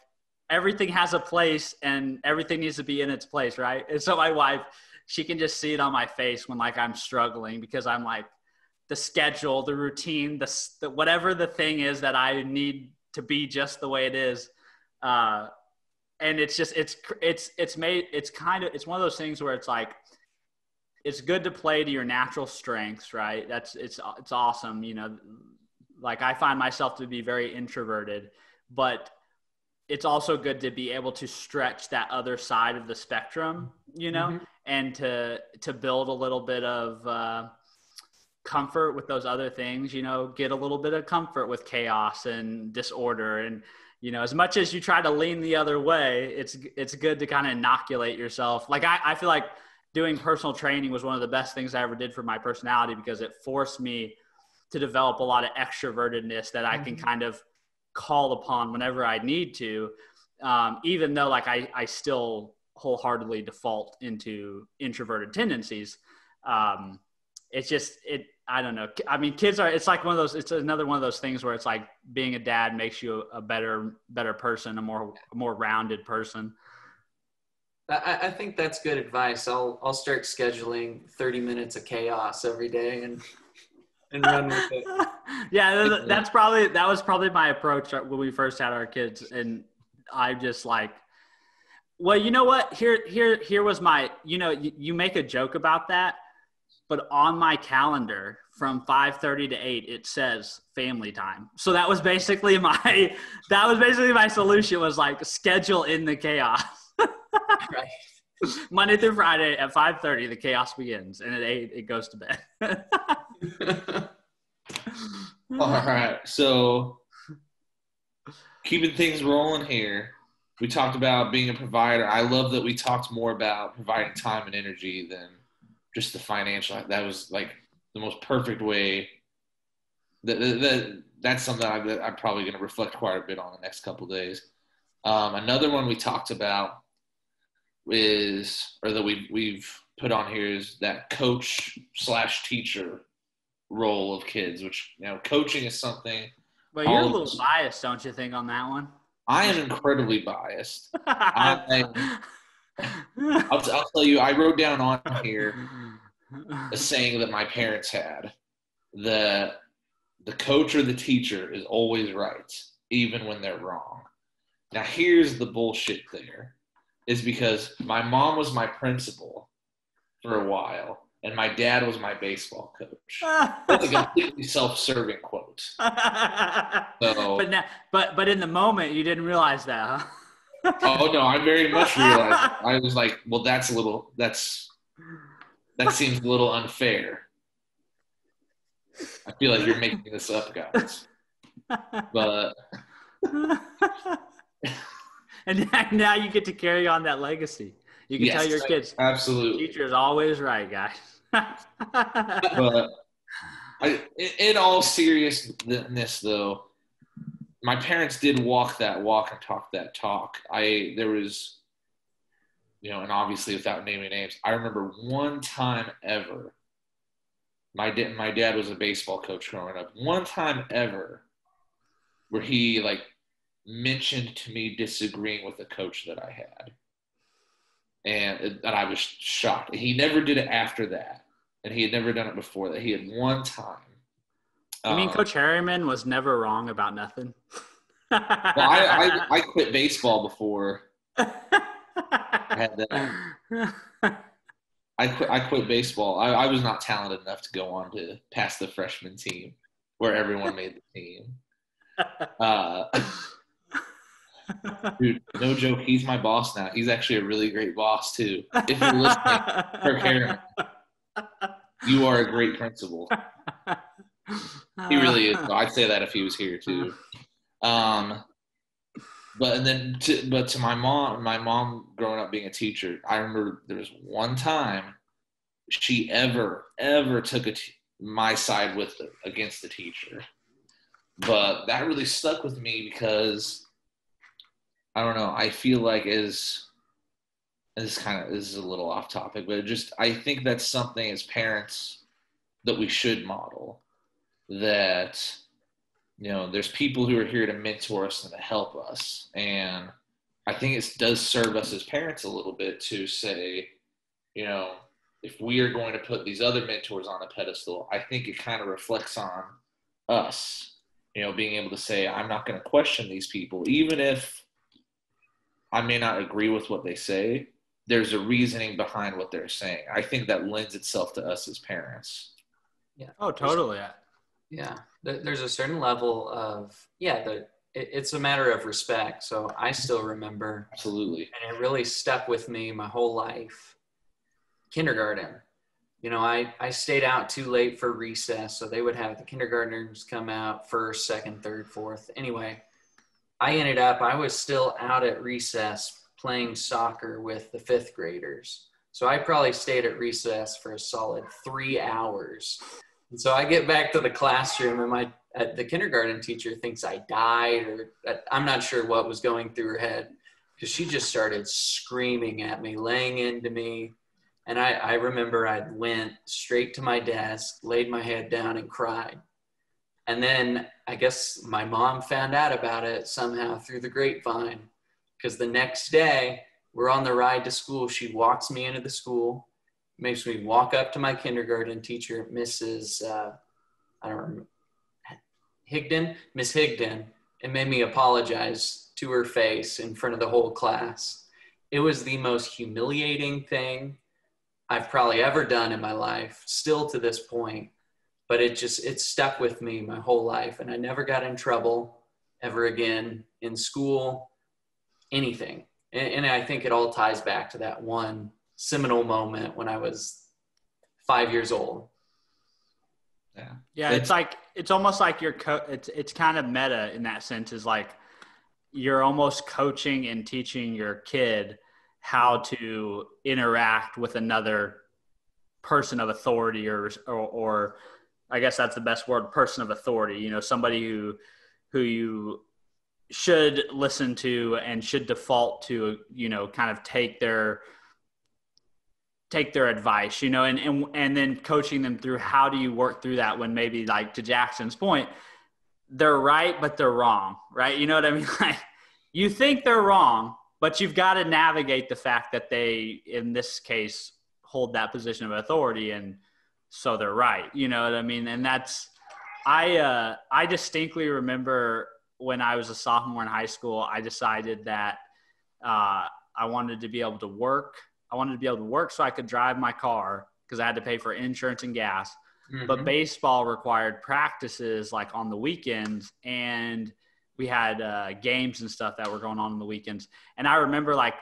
[SPEAKER 1] everything has a place and everything needs to be in its place, right? And so my wife, she can just see it on my face when like I'm struggling because I'm like, the schedule, the routine, the whatever the thing is that I need to be just the way it is. And it's just, it's one of those things where it's like, it's good to play to your natural strengths, right? It's awesome. You know, like I find myself to be very introverted, but it's also good to be able to stretch that other side of the spectrum, you know, and to build a little bit of comfort with those other things, you know, get a little bit of comfort with chaos and disorder. And, you know, as much as you try to lean the other way, it's good to kind of inoculate yourself. Like I feel like doing personal training was one of the best things I ever did for my personality because it forced me to develop a lot of extrovertedness that I can kind of call upon whenever I need to, even though like I still wholeheartedly default into introverted tendencies. It's just, I don't know. I mean, it's like it's another one of those things where it's like being a dad makes you a better person, a more rounded person.
[SPEAKER 3] I think that's good advice. I'll start scheduling 30 minutes of chaos every day and run with it.
[SPEAKER 1] Yeah, that was probably my approach when we first had our kids. And I just like, well, you know what? Here was my, you know, you make a joke about that, but on my calendar from 5:30 to 8, it says family time. So that was basically my solution was like schedule in the chaos.
[SPEAKER 3] Right.
[SPEAKER 1] Monday through Friday at 5:30, the chaos begins, and at 8 it goes to bed.
[SPEAKER 2] All right, so keeping things rolling here. We talked about being a provider. I love that we talked more about providing time and energy than just the financial. That was like the most perfect way. That's something I'm probably going to reflect quite a bit on the next couple of days. Another one we talked about that we've put on here is that coach/teacher role of kids, which, coaching is something.
[SPEAKER 1] But you're a little biased, don't you think, on that one?
[SPEAKER 2] I am incredibly biased. I'll tell you, I wrote down on here a saying that my parents had, that the coach or the teacher is always right, even when they're wrong. Now, here's the bullshit there, is because my mom was my principal for a while, and my dad was my baseball coach. That's a completely self-serving quote. So,
[SPEAKER 1] but in the moment, you didn't realize that, huh?
[SPEAKER 2] Oh no, I very much realized it. I was like, well, that seems a little unfair. I feel like you're making this up, guys. But
[SPEAKER 1] and now you get to carry on that legacy. You can tell your kids,
[SPEAKER 2] absolutely,
[SPEAKER 1] teacher is always right, guys.
[SPEAKER 2] But in all seriousness, though, my parents did walk that walk and talk that talk. There was, and obviously without naming names, I remember one time ever, my dad was a baseball coach growing up. One time ever where he mentioned to me disagreeing with a coach that I had. And I was shocked. He never did it after that. And he had never done it before that. He had one time.
[SPEAKER 1] You mean Coach Harriman was never wrong about nothing?
[SPEAKER 2] Well, I quit baseball before I had that. I quit baseball. I was not talented enough to go on to pass the freshman team where everyone made the team. Dude, no joke. He's my boss now. He's actually a really great boss too. If you're listening, Kirk Harriman, you are a great principal. He really is. I'd say that if he was here too. But to my mom growing up being a teacher, I remember there was one time she ever took my side against the teacher. But that really stuck with me because I don't know. I feel like this is a little off topic, but I think that's something as parents that we should model, that, there's people who are here to mentor us and to help us. And I think it does serve us as parents a little bit to say, if we are going to put these other mentors on a pedestal, I think it kind of reflects on us, being able to say, I'm not going to question these people, even if I may not agree with what they say. There's a reasoning behind what they're saying. I think that lends itself to us as parents.
[SPEAKER 3] Yeah.
[SPEAKER 1] Oh, totally.
[SPEAKER 3] Yeah. There's a certain level of, it's a matter of respect. So I still remember.
[SPEAKER 2] Absolutely.
[SPEAKER 3] And it really stuck with me my whole life. Kindergarten. I stayed out too late for recess. So they would have the kindergartners come out first, second, third, fourth. Anyway, I was still out at recess playing soccer with the fifth graders. So I probably stayed at recess for a solid 3 hours. And so I get back to the classroom and the kindergarten teacher thinks I died, or I'm not sure what was going through her head, because she just started screaming at me, laying into me. And I remember I went straight to my desk, laid my head down and cried. And then I guess my mom found out about it somehow through the grapevine, because the next day we're on the ride to school. She walks me into the school, makes me walk up to my kindergarten teacher, Mrs. Miss Higdon, and made me apologize to her face in front of the whole class. It was the most humiliating thing I've probably ever done in my life, still to this point. But it stuck with me my whole life. And I never got in trouble ever again in school, anything. And I think it all ties back to that one seminal moment when I was 5 years old.
[SPEAKER 1] Yeah. It's almost like it's kind of meta in that sense, is like you're almost coaching and teaching your kid how to interact with another person of authority, or I guess that's the best word, person of authority, you know, somebody who you should listen to and should default to, you know, kind of take their advice, you know, and then coaching them through how do you work through that when maybe, like to Jackson's point, they're right, but they're wrong, right? You know what I mean? Like, you think they're wrong, but you've got to navigate the fact that they, in this case, hold that position of authority, and so they're right. You know what I mean? And that's, I distinctly remember when I was a sophomore in high school, I decided that I wanted to be able to work. I wanted to be able to work so I could drive my car, because I had to pay for insurance and gas. Mm-hmm. But baseball required practices like on the weekends, and we had games and stuff that were going on the weekends. And I remember like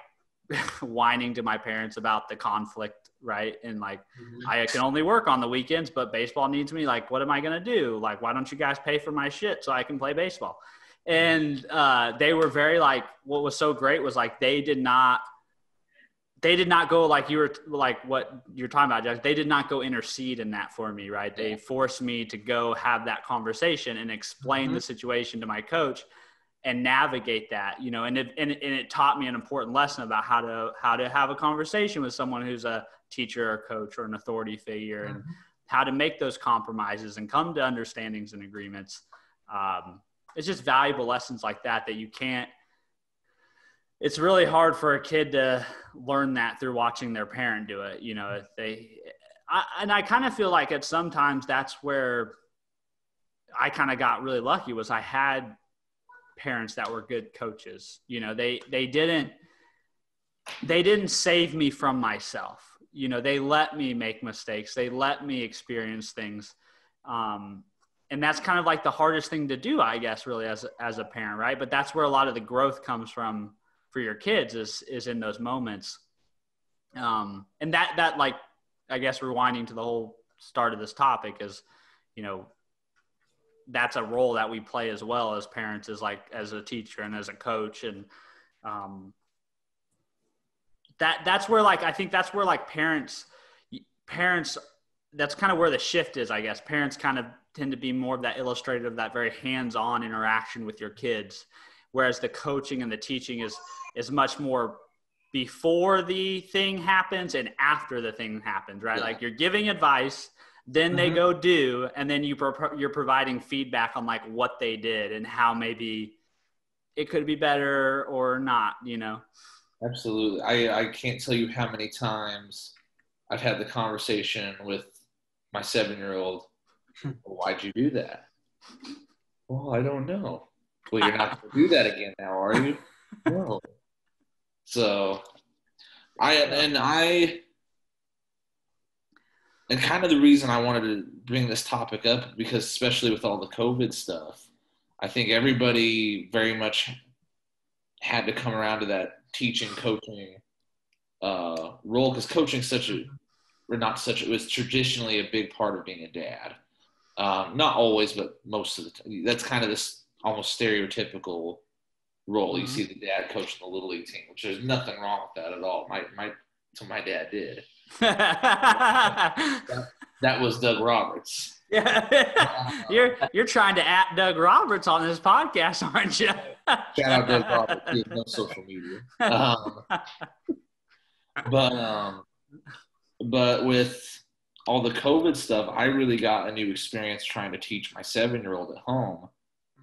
[SPEAKER 1] whining to my parents about the conflict, right? And like, I can only work on the weekends, but baseball needs me. Like, what am I going to do? Like, why don't you guys pay for my shit so I can play baseball? And they were very like, what was so great was like, they did not go like you were like what you're talking about, Josh. They did not go intercede in that for me, right? They forced me to go have that conversation and explain the situation to my coach and navigate that, you know, and it taught me an important lesson about how to have a conversation with someone who's a teacher or coach or an authority figure, and how to make those compromises and come to understandings and agreements. It's just valuable lessons like that you can't. It's really hard for a kid to learn that through watching their parent do it. You know, I kind of feel like sometimes that's where I kind of got really lucky, was I had parents that were good coaches. You know, they didn't save me from myself. You know, they let me make mistakes. They let me experience things. And that's kind of like the hardest thing to do, I guess, really as a parent, right? But that's where a lot of the growth comes from for your kids is in those moments. And that like, I guess rewinding to the whole start of this topic is, you know, that's a role that we play as well as parents, is like as a teacher and as a coach. And that's where like, I think that's where like parents, that's kind of where the shift is, I guess. Parents kind of tend to be more of that illustrative, that very hands-on interaction with your kids. Whereas the coaching and the teaching is much more before the thing happens and after the thing happens, right? Yeah. Like you're giving advice, then they go do, and then you're providing feedback on like what they did and how maybe it could be better or not, you know?
[SPEAKER 2] Absolutely. I can't tell you how many times I've had the conversation with my 7-year-old. Well, why'd you do that? Well, I don't know. Well, you're not going to do that again now, are you? No. So, and kind of the reason I wanted to bring this topic up, because especially with all the COVID stuff, I think everybody very much had to come around to that teaching, coaching role, because coaching it was traditionally a big part of being a dad. Not always, but most of the time. That's kind of this almost stereotypical role. You see the dad coaching the little league team, which there's nothing wrong with that at all. My dad did. that was Doug Roberts.
[SPEAKER 1] Yeah, you're trying to at Doug Roberts on this podcast, aren't you?
[SPEAKER 2] Shout out Doug Roberts. He has no social media. But with all the COVID stuff, I really got a new experience trying to teach my 7-year-old at home,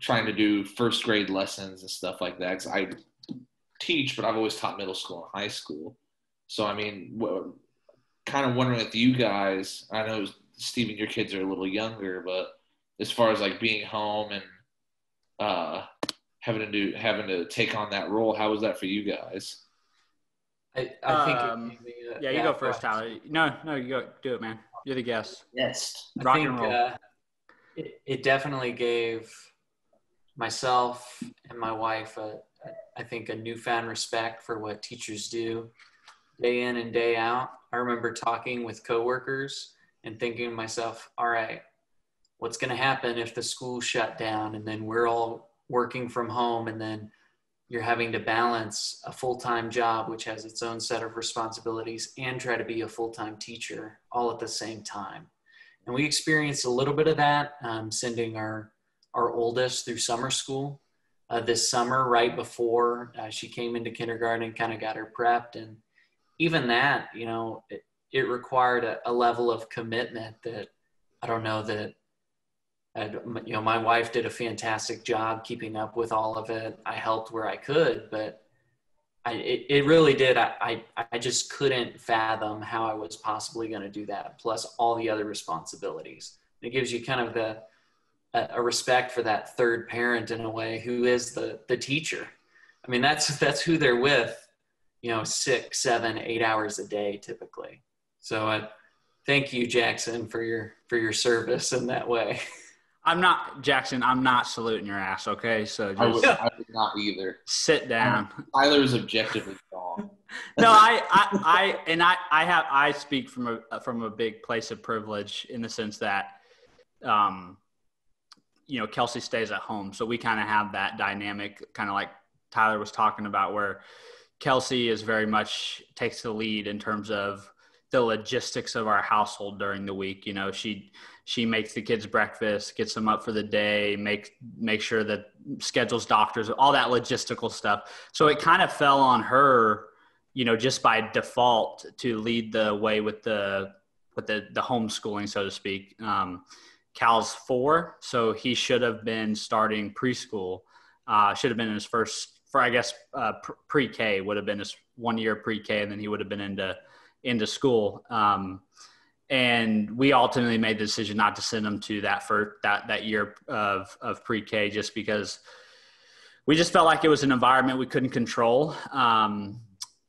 [SPEAKER 2] trying to do first grade lessons and stuff like that. Because I teach, but I've always taught middle school and high school. So, I mean, kind of wondering if you guys, I know, Steven, your kids are a little younger, but as far as like being home and having to take on that role, how was that for you guys?
[SPEAKER 3] I think
[SPEAKER 1] you go first, Tyler. No, you go. Do it, man. You're the guest.
[SPEAKER 2] Yes.
[SPEAKER 1] Rock and roll.
[SPEAKER 3] It definitely gave myself and my wife, I think, a newfound respect for what teachers do. day in and day out. I remember talking with coworkers and thinking to myself, all right, what's going to happen if the school shut down and then we're all working from home, and then you're having to balance a full-time job, which has its own set of responsibilities, and try to be a full-time teacher all at the same time. And we experienced a little bit of that, sending our oldest through summer school this summer, right before she came into kindergarten, and kind of got her prepped. And even that, you know, it required a level of commitment that I don't know that, you know, my wife did a fantastic job keeping up with all of it. I helped where I could, but it really did. I just couldn't fathom how I was possibly going to do that, plus all the other responsibilities. It gives you kind of a respect for that third parent in a way, who is the teacher. I mean, that's who they're with, you know, 6, 7, 8 hours a day typically. So thank you, Jaxon, for your service in that way.
[SPEAKER 1] Jaxon, I'm not saluting your ass, okay? So just
[SPEAKER 2] I would not either.
[SPEAKER 1] sit down.
[SPEAKER 2] Tyler's objectively wrong.
[SPEAKER 1] No, I speak from a big place of privilege, in the sense that, you know, Kelsey stays at home. So we kind of have that dynamic, kind of like Tyler was talking about, where Kelsey is very much takes the lead in terms of the logistics of our household during the week. You know, she makes the kids breakfast, gets them up for the day, make sure that schedules doctors, all that logistical stuff. So it kind of fell on her, you know, just by default, to lead the way with the homeschooling, so to speak. Cal's 4, so he should have been starting preschool. Should have been in his pre-K would have been his 1 year pre-K, and then he would have been into school. And we ultimately made the decision not to send him to that year of pre-K, just because we just felt like it was an environment we couldn't control.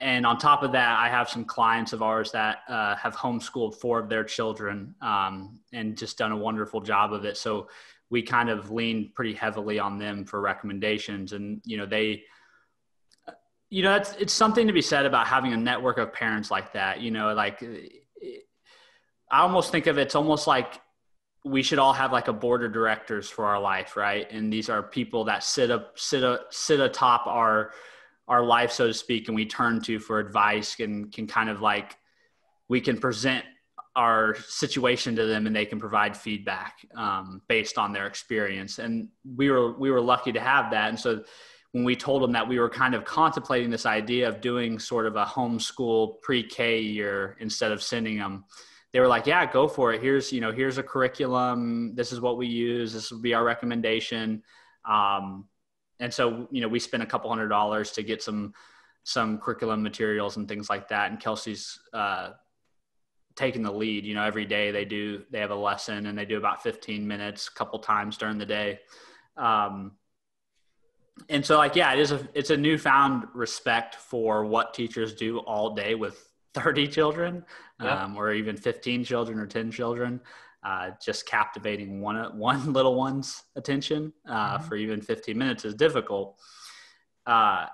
[SPEAKER 1] And on top of that, I have some clients of ours that have homeschooled 4 of their children, and just done a wonderful job of it. So we kind of leaned pretty heavily on them for recommendations. And, you know, it's something to be said about having a network of parents like that. You know, like, I almost think of it's almost like we should all have like a board of directors for our life, right? And these are people that sit atop our life, so to speak, and we turn to for advice, and can kind of like, we can present our situation to them and they can provide feedback based on their experience. And we were lucky to have that. And so when we told them that we were kind of contemplating this idea of doing sort of a homeschool pre-K year instead of sending them, they were like, yeah, go for it. Here's a curriculum. This is what we use. This will be our recommendation. And so, you know, we spent a couple $100 to get some curriculum materials and things like that. And Kelsey's taking the lead. You know, every day they have a lesson, and they do about 15 minutes a couple times during the day. And so, like, yeah, it's a newfound respect for what teachers do all day with 30 children, or even 15 children or 10 children, just captivating one little one's attention for even 15 minutes is difficult. But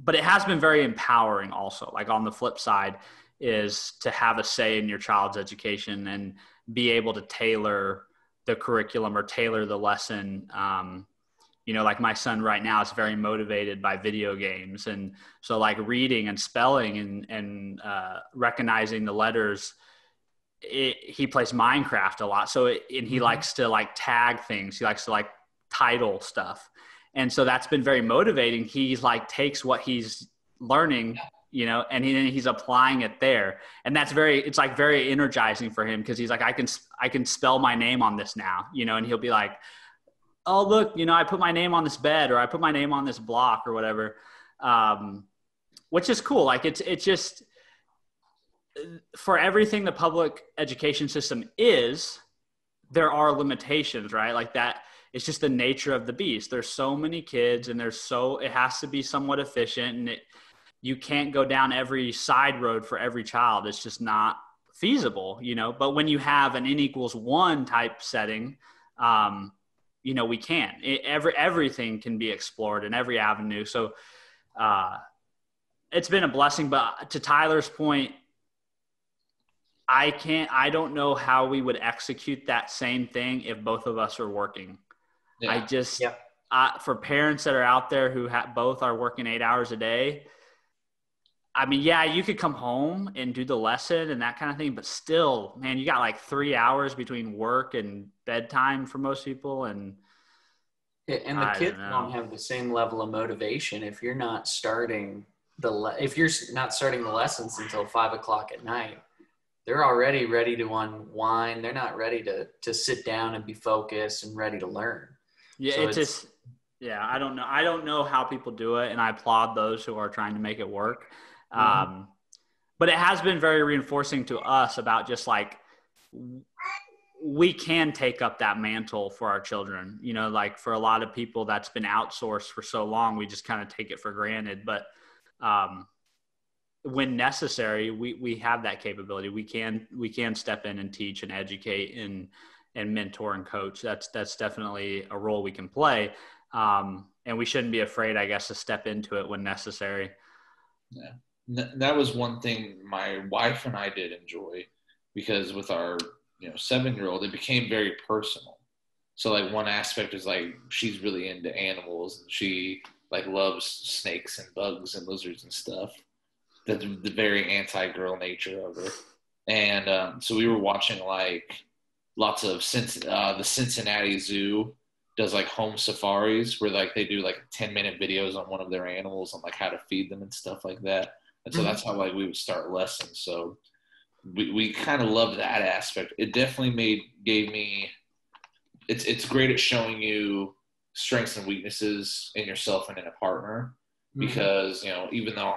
[SPEAKER 1] it has been very empowering also. Like, on the flip side is to have a say in your child's education and be able to tailor the curriculum or tailor the lesson. You know, like my son right now is very motivated by video games. And so, like, reading and spelling and recognizing the letters, he plays Minecraft a lot. So, and he likes to like tag things. He likes to like title stuff. And so that's been very motivating. He's like, takes what he's learning, you know, and he's applying it there. And it's very energizing for him, because he's like, I can spell my name on this now, you know, and he'll be like, oh, look, you know, I put my name on this bed, or I put my name on this block or whatever, which is cool. Like, it's just, for everything the public education system is, there are limitations, right? Like that, it's just the nature of the beast. There's so many kids, and it has to be somewhat efficient, and you can't go down every side road for every child. It's just not feasible, you know. But when you have an N=1 type setting, you know, we can. Everything can be explored in every avenue. So, it's been a blessing, but to Tyler's point, I don't know how we would execute that same thing if both of us are working.
[SPEAKER 2] Yeah.
[SPEAKER 1] For parents that are out there who both are working 8 hours a day, I mean, yeah, you could come home and do the lesson and that kind of thing, but still, man, you got like 3 hours between work and bedtime for most people. And
[SPEAKER 3] the kids don't have the same level of motivation if you're not starting the lessons until 5:00 at night. They're already ready to unwind. They're not ready to sit down and be focused and ready to learn.
[SPEAKER 1] Yeah, so I don't know. I don't know how people do it, and I applaud those who are trying to make it work. But it has been very reinforcing to us about just like we can take up that mantle for our children. You know, like for a lot of people that's been outsourced for so long, we just kind of take it for granted. But when necessary, we have that capability. We can step in and teach and educate and mentor and coach. That's definitely a role we can play. And we shouldn't be afraid, I guess, to step into it when necessary.
[SPEAKER 2] Yeah. That was one thing my wife and I did enjoy, because with our 7-year-old, it became very personal. So like one aspect is like she's really into animals and she like loves snakes and bugs and lizards and stuff. The very anti-girl nature of her. And so we were watching like lots of the Cincinnati Zoo does like home safaris where like they do like 10-minute videos on one of their animals and like how to feed them and stuff like that. And so that's how like we would start lessons. So we kind of loved that aspect. It definitely gave me, it's great at showing you strengths and weaknesses in yourself and in a partner, because, even though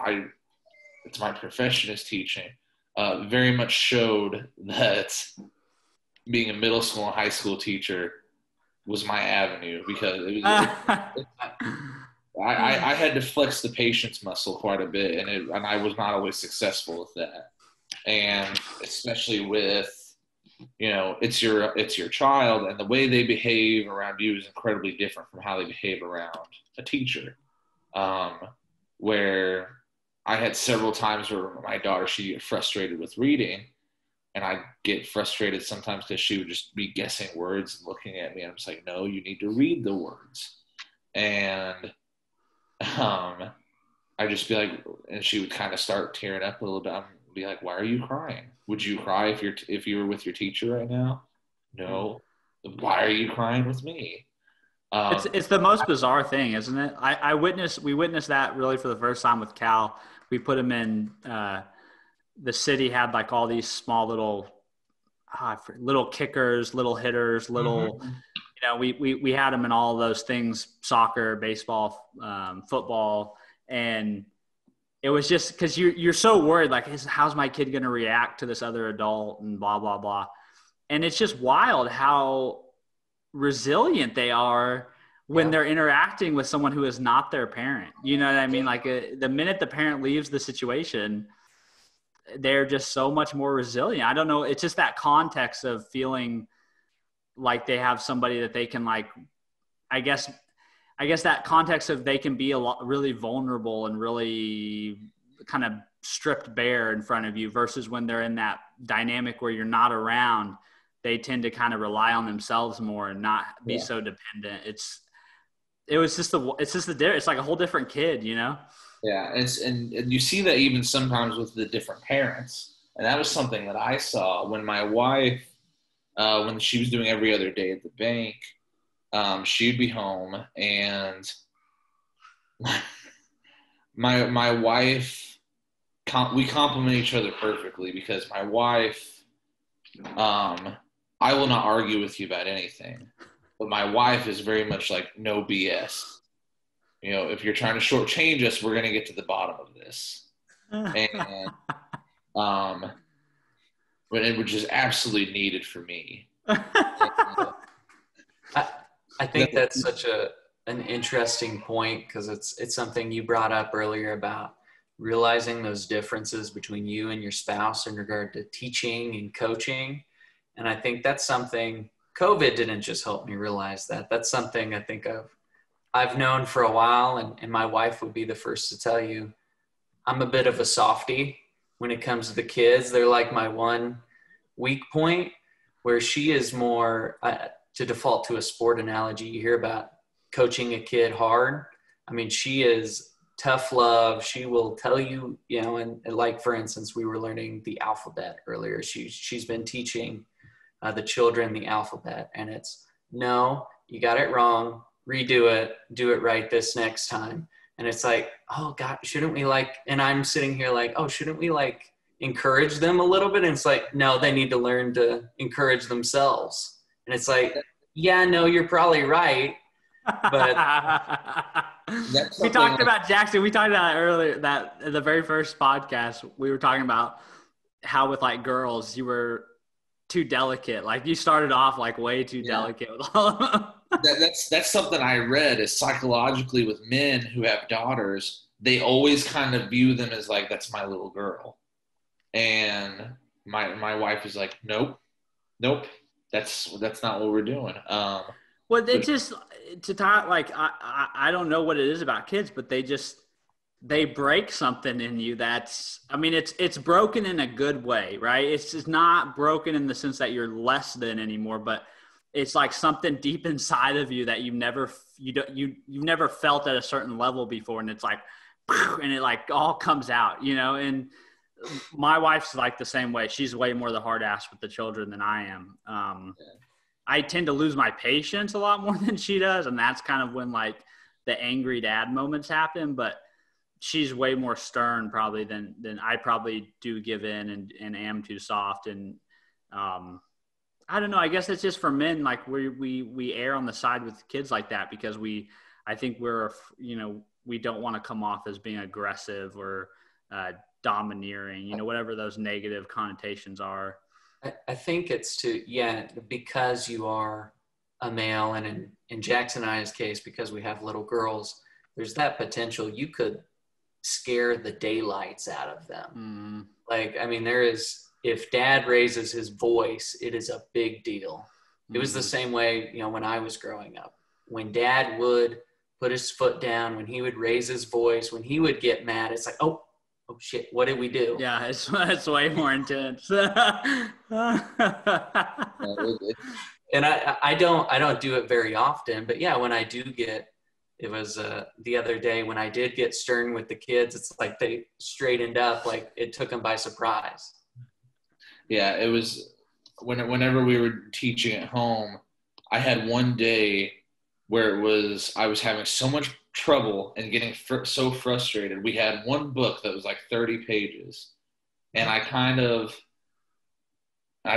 [SPEAKER 2] it's my profession is teaching, very much showed that being a middle school and high school teacher was my avenue, because I had to flex the patience muscle quite a bit, and I was not always successful with that. And especially with, it's your child, and the way they behave around you is incredibly different from how they behave around a teacher. Where I had several times where my daughter, she'd get frustrated with reading, and I'd get frustrated sometimes because she would just be guessing words and looking at me, and I'm just like, no, you need to read the words. And I'd just be like, and she would kind of start tearing up a little bit. I'd be like, why are you crying? Would you cry if you were with your teacher right now? No. Why are you crying with me?
[SPEAKER 1] It's the most bizarre thing, isn't it? We witnessed that really for the first time with Cal. We put him in, the city had like all these small little kickers, little hitters, we had him in all of those things, soccer, baseball, football. And it was just because you're so worried, like, how's my kid going to react to this other adult and blah, blah, blah. And it's just wild how resilient they are when they're interacting with someone who is not their parent. You know what I mean? Like the minute the parent leaves the situation, they're just so much more resilient. I don't know. It's just that context of feeling like they have somebody that they can like, I guess that context of they can be really vulnerable and really kind of stripped bare in front of you, versus when they're in that dynamic where you're not around, they tend to kind of rely on themselves more and not be so dependent. It's like a whole different kid,
[SPEAKER 2] Yeah. And you see that even sometimes with the different parents. And that was something that I saw when my wife, when she was doing every other day at the bank, she'd be home, and my wife, we complement each other perfectly, because my wife, I will not argue with you about anything, but my wife is very much like, no BS. If you're trying to shortchange us, we're going to get to the bottom of this. And, which is absolutely needed for me.
[SPEAKER 3] I think that's such an interesting point, because it's something you brought up earlier about realizing those differences between you and your spouse in regard to teaching and coaching. And I think that's something COVID didn't just help me realize that. That's something I think I've known for a while, and my wife would be the first to tell you. I'm a bit of a softie when it comes to the kids. They're like my one weak point, where she is more, to default to a sport analogy, you hear about coaching a kid hard. I mean, she is tough love. She will tell you, you know, and like, for instance, we were learning the alphabet earlier. She's been teaching the children the alphabet, and it's, no, you got it wrong, redo it, do it right this next time. And it's like, oh God, shouldn't we like, and I'm sitting here like, oh, shouldn't we like encourage them a little bit? And it's like, no, they need to learn to encourage themselves. And it's like, yeah, no, you're probably right. But
[SPEAKER 1] we talked about Jaxon. We talked about earlier that in the very first podcast, we were talking about how with like girls, you were too delicate. Like you started off like way too delicate with all of them.
[SPEAKER 2] That's something I read is psychologically with men who have daughters, they always kind of view them as like, that's my little girl. And my wife is like, nope, that's not what we're doing.
[SPEAKER 1] Well, they just to talk like I don't know what it is about kids, but they break something in you. That's, I mean, it's broken in a good way, right? It's just not broken in the sense that you're less than anymore, but it's like something deep inside of you that you've never felt at a certain level before, and it's like, and it like all comes out, you know. And my wife's like the same way. She's way more the hard ass with the children than I am. I tend to lose my patience a lot more than she does, and that's kind of when like the angry dad moments happen. But she's way more stern probably than I probably do give in and am too soft. And I don't know. I guess it's just for men, like we err on the side with kids like that because I think we're, you know, we don't want to come off as being aggressive or domineering, you know, whatever those negative connotations are.
[SPEAKER 3] I think it's because you are a male, and in Jackson and I's case, because we have little girls, there's that potential you could scare the daylights out of them. Like, I mean, if dad raises his voice, it is a big deal. It was the same way, you know, when I was growing up. When dad would put his foot down, when he would raise his voice, when he would get mad, it's like, oh shit, what did we do?
[SPEAKER 1] Yeah, it's way more intense.
[SPEAKER 3] And I don't do it very often, but yeah, when I do it was the other day when I did get stern with the kids, it's like they straightened up, like it took them by surprise.
[SPEAKER 2] Yeah, it was whenever we were teaching at home, I had one day where I was having so much trouble and getting so frustrated. We had one book that was like 30 pages, and I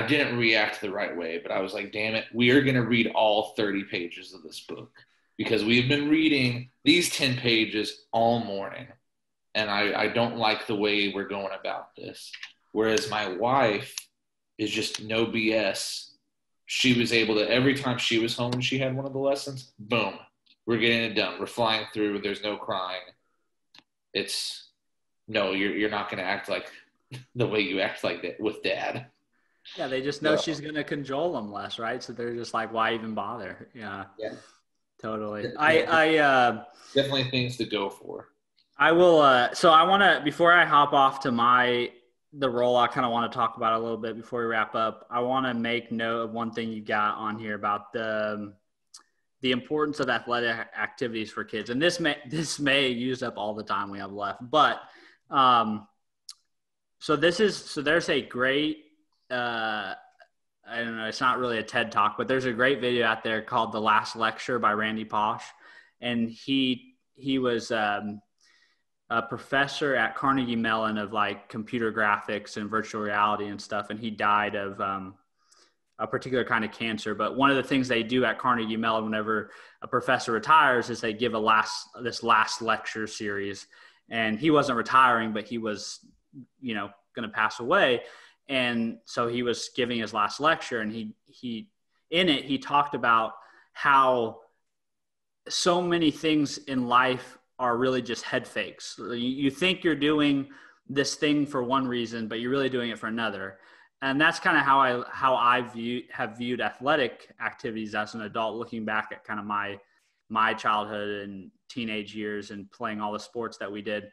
[SPEAKER 2] didn't react the right way, but I was like, damn it, we are going to read all 30 pages of this book because we've been reading these 10 pages all morning, and I don't like the way we're going about this. Whereas my wife is just no BS. She was able to, every time she was home and she had one of the lessons, boom, we're getting it done. We're flying through. There's no crying. You're not going to act like the way you act like that with dad.
[SPEAKER 1] Yeah, they just know she's going to cajole them less, right? So they're just like, why even bother? Yeah. Totally.
[SPEAKER 2] Yeah. Definitely things to go for.
[SPEAKER 1] I will. So I want to, before I hop off to the role I kind of want to talk about a little bit before we wrap up, I want to make note of one thing you got on here about the importance of athletic activities for kids. And this may use up all the time we have left, but so there's a great, I don't know, it's not really a TED Talk, but there's a great video out there called The Last Lecture by Randy Pausch. And he was a professor at Carnegie Mellon of like computer graphics and virtual reality and stuff. And he died of a particular kind of cancer. But one of the things they do at Carnegie Mellon whenever a professor retires is they give this last lecture series. And he wasn't retiring, but he was, you know, going to pass away. And so he was giving his last lecture, and he talked about how so many things in life are really just head fakes. You think you're doing this thing for one reason, but you're really doing it for another. And that's kind of how I have viewed athletic activities as an adult, looking back at kind of my childhood and teenage years and playing all the sports that we did.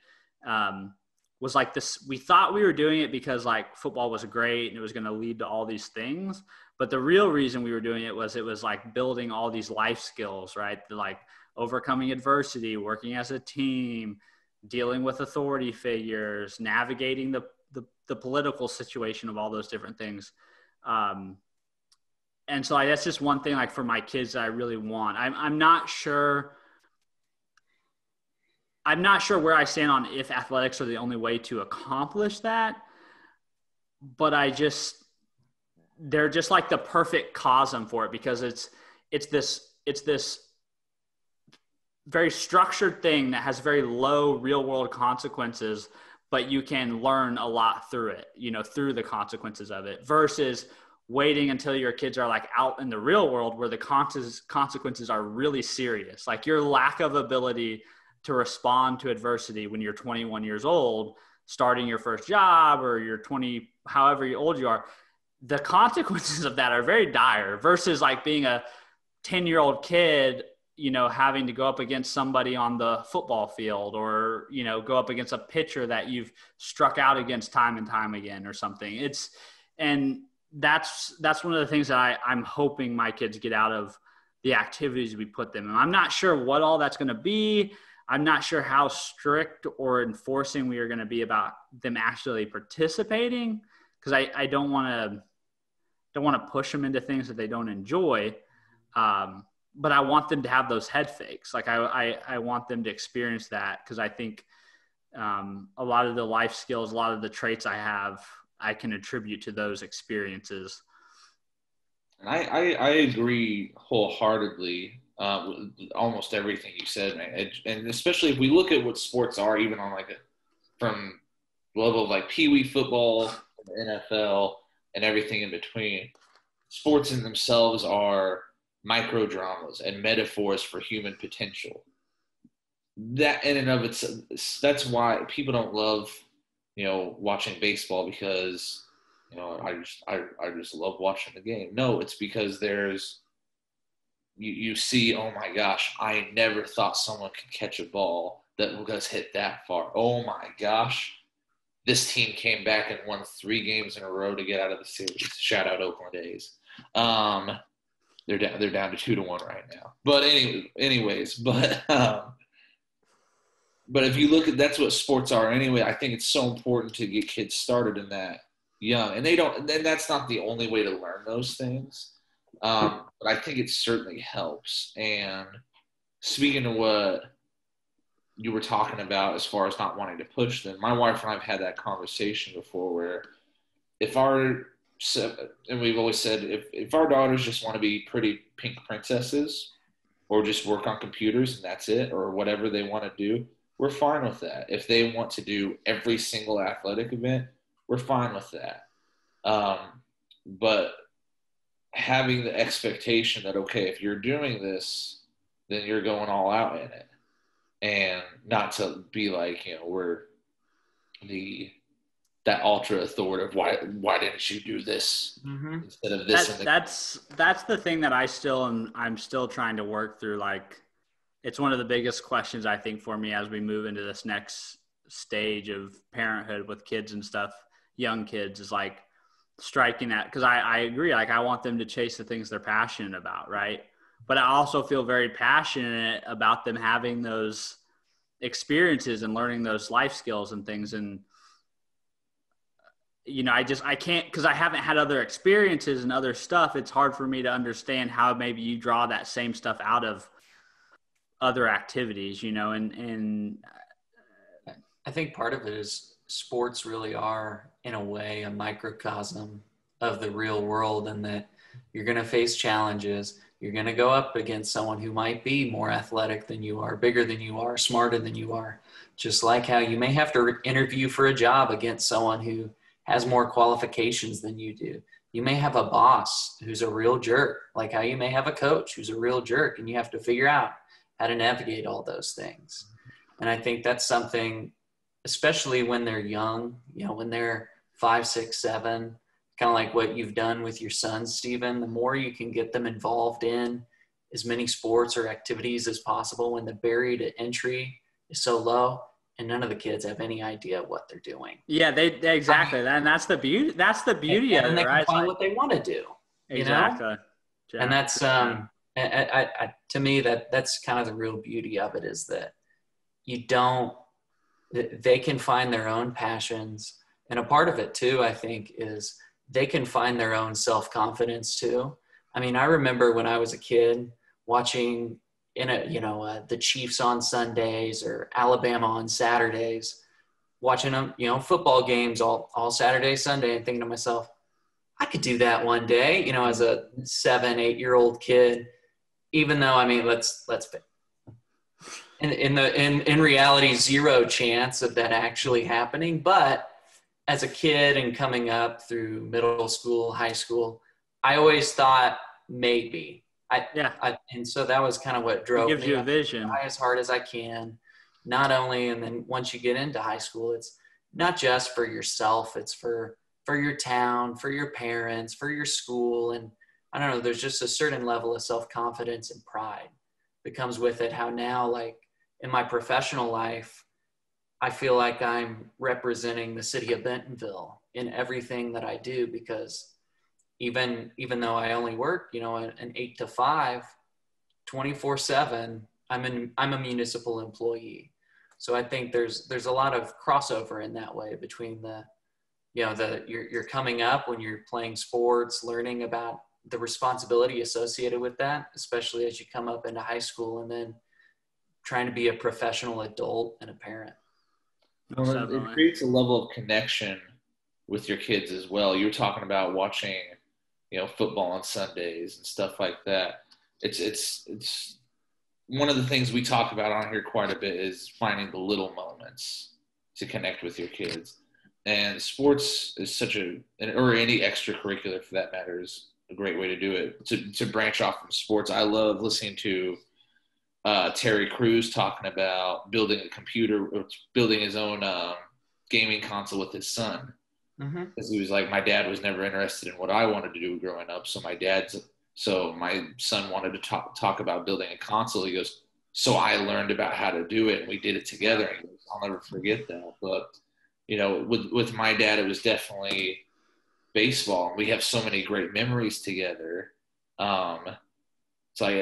[SPEAKER 1] was like this. We thought we were doing it because like football was great and it was going to lead to all these things. But the real reason we were doing it was like building all these life skills, right? Like overcoming adversity, working as a team, dealing with authority figures, navigating the political situation of all those different things. And so that's just one thing, like for my kids that I really want. I'm not sure where I stand on if athletics are the only way to accomplish that, but they're just like the perfect cosm for it, because it's this very structured thing that has very low real world consequences, but you can learn a lot through it, through the consequences of it, versus waiting until your kids are like out in the real world where the consequences are really serious. Like your lack of ability to respond to adversity when you're 21 years old, starting your first job, or you're 20, however old you are, the consequences of that are very dire, versus like being a 10-year-old kid, having to go up against somebody on the football field, or, go up against a pitcher that you've struck out against time and time again or something. That's one of the things that I'm hoping my kids get out of the activities we put them in. I'm not sure what all that's going to be. I'm not sure how strict or enforcing we are going to be about them actually participating, because I don't want to push them into things that they don't enjoy. But I want them to have those head fakes. Like I want them to experience that, because I think a lot of the life skills, a lot of the traits I have, I can attribute to those experiences.
[SPEAKER 2] And I agree wholeheartedly with almost everything you said, man. And especially if we look at what sports are, even on from level of like Pee Wee football, NFL, and everything in between, sports in themselves are micro dramas and metaphors for human potential. That in and of itself, that's why people don't love, watching baseball, because, I just love watching the game. No, it's because you see, oh my gosh, I never thought someone could catch a ball that was hit that far. Oh my gosh, this team came back and won 3 games in a row to get out of the series. Shout out Oakland A's. They're down to 2-1 right now. But but if you look at, that's what sports are anyway. I think it's so important to get kids started in that young, and that's not the only way to learn those things. But I think it certainly helps. And speaking of what you were talking about as far as not wanting to push them, my wife and I have had that conversation before, where and we've always said, if our daughters just want to be pretty pink princesses, or just work on computers and that's it, or whatever they want to do, we're fine with that. If they want to do every single athletic event, we're fine with that. But having the expectation that, okay, if you're doing this, then you're going all out in it, and not to be like, we're that ultra authoritative. Why didn't you do this instead of this?
[SPEAKER 1] That's the thing that I'm still trying to work through. Like, it's one of the biggest questions I think for me as we move into this next stage of parenthood with kids and stuff, young kids, is like striking that. Because I agree, like I want them to chase the things they're passionate about, right? But I also feel very passionate about them having those experiences and learning those life skills and things. And I can't, because I haven't had other experiences and other stuff. It's hard for me to understand how maybe you draw that same stuff out of other activities, and
[SPEAKER 3] I think part of it is sports really are, in a way, a microcosm of the real world, and that you're going to face challenges. You're going to go up against someone who might be more athletic than you are, bigger than you are, smarter than you are. Just like how you may have to interview for a job against someone who has more qualifications than you do. You may have a boss who's a real jerk, like how you may have a coach who's a real jerk, and you have to figure out how to navigate all those things. And I think that's something, especially when they're young, when they're 5, 6, 7, kind of like what you've done with your sons, Stevan, the more you can get them involved in as many sports or activities as possible when the barrier to entry is so low, and none of the kids have any idea what they're doing.
[SPEAKER 1] Yeah, they exactly. And that's the beauty. That's the beauty of it,
[SPEAKER 3] they
[SPEAKER 1] right?
[SPEAKER 3] can find what they want to do.
[SPEAKER 1] Exactly.
[SPEAKER 3] Yeah. And that's to me that's kind of the real beauty of it, is that they can find their own passions. And a part of it too, I think, is they can find their own self-confidence too. I mean, I remember when I was a kid watching the Chiefs on Sundays or Alabama on Saturdays, watching them, football games all Saturday, Sunday, and thinking to myself, I could do that one day, as a 7-8-year-old kid, even though, I mean, let's in reality, zero chance of that actually happening. But as a kid and coming up through middle school, high school, I always thought maybe. And so that was kind of what drove me.
[SPEAKER 1] It gives you a vision.
[SPEAKER 3] Try as hard as I can. Not only, and then once you get into high school, it's not just for yourself, it's for your town, for your parents, for your school. And I don't know, there's just a certain level of self-confidence and pride that comes with it. How now, like in my professional life, I feel like I'm representing the city of Bentonville in everything that I do, because even though I only work, an 8 to 5, 24/7, I'm a municipal employee. So I think there's a lot of crossover in that way between you're coming up when you're playing sports, learning about the responsibility associated with that, especially as you come up into high school, and then trying to be a professional adult and a parent.
[SPEAKER 2] Well, it creates a level of connection with your kids as well. You were talking about watching, football on Sundays and stuff like that. It's one of the things we talk about on here quite a bit is finding the little moments to connect with your kids. And sports is or any extracurricular for that matter, is a great way to do it. To branch off from sports, I love listening to Terry Crews talking about building his own gaming console with his son. Because he was like, my dad was never interested in what I wanted to do growing up. So my son wanted to talk about building a console. He goes, so I learned about how to do it, and we did it together. And he goes, I'll never forget that. But, with my dad, it was definitely baseball. We have so many great memories together. It's like,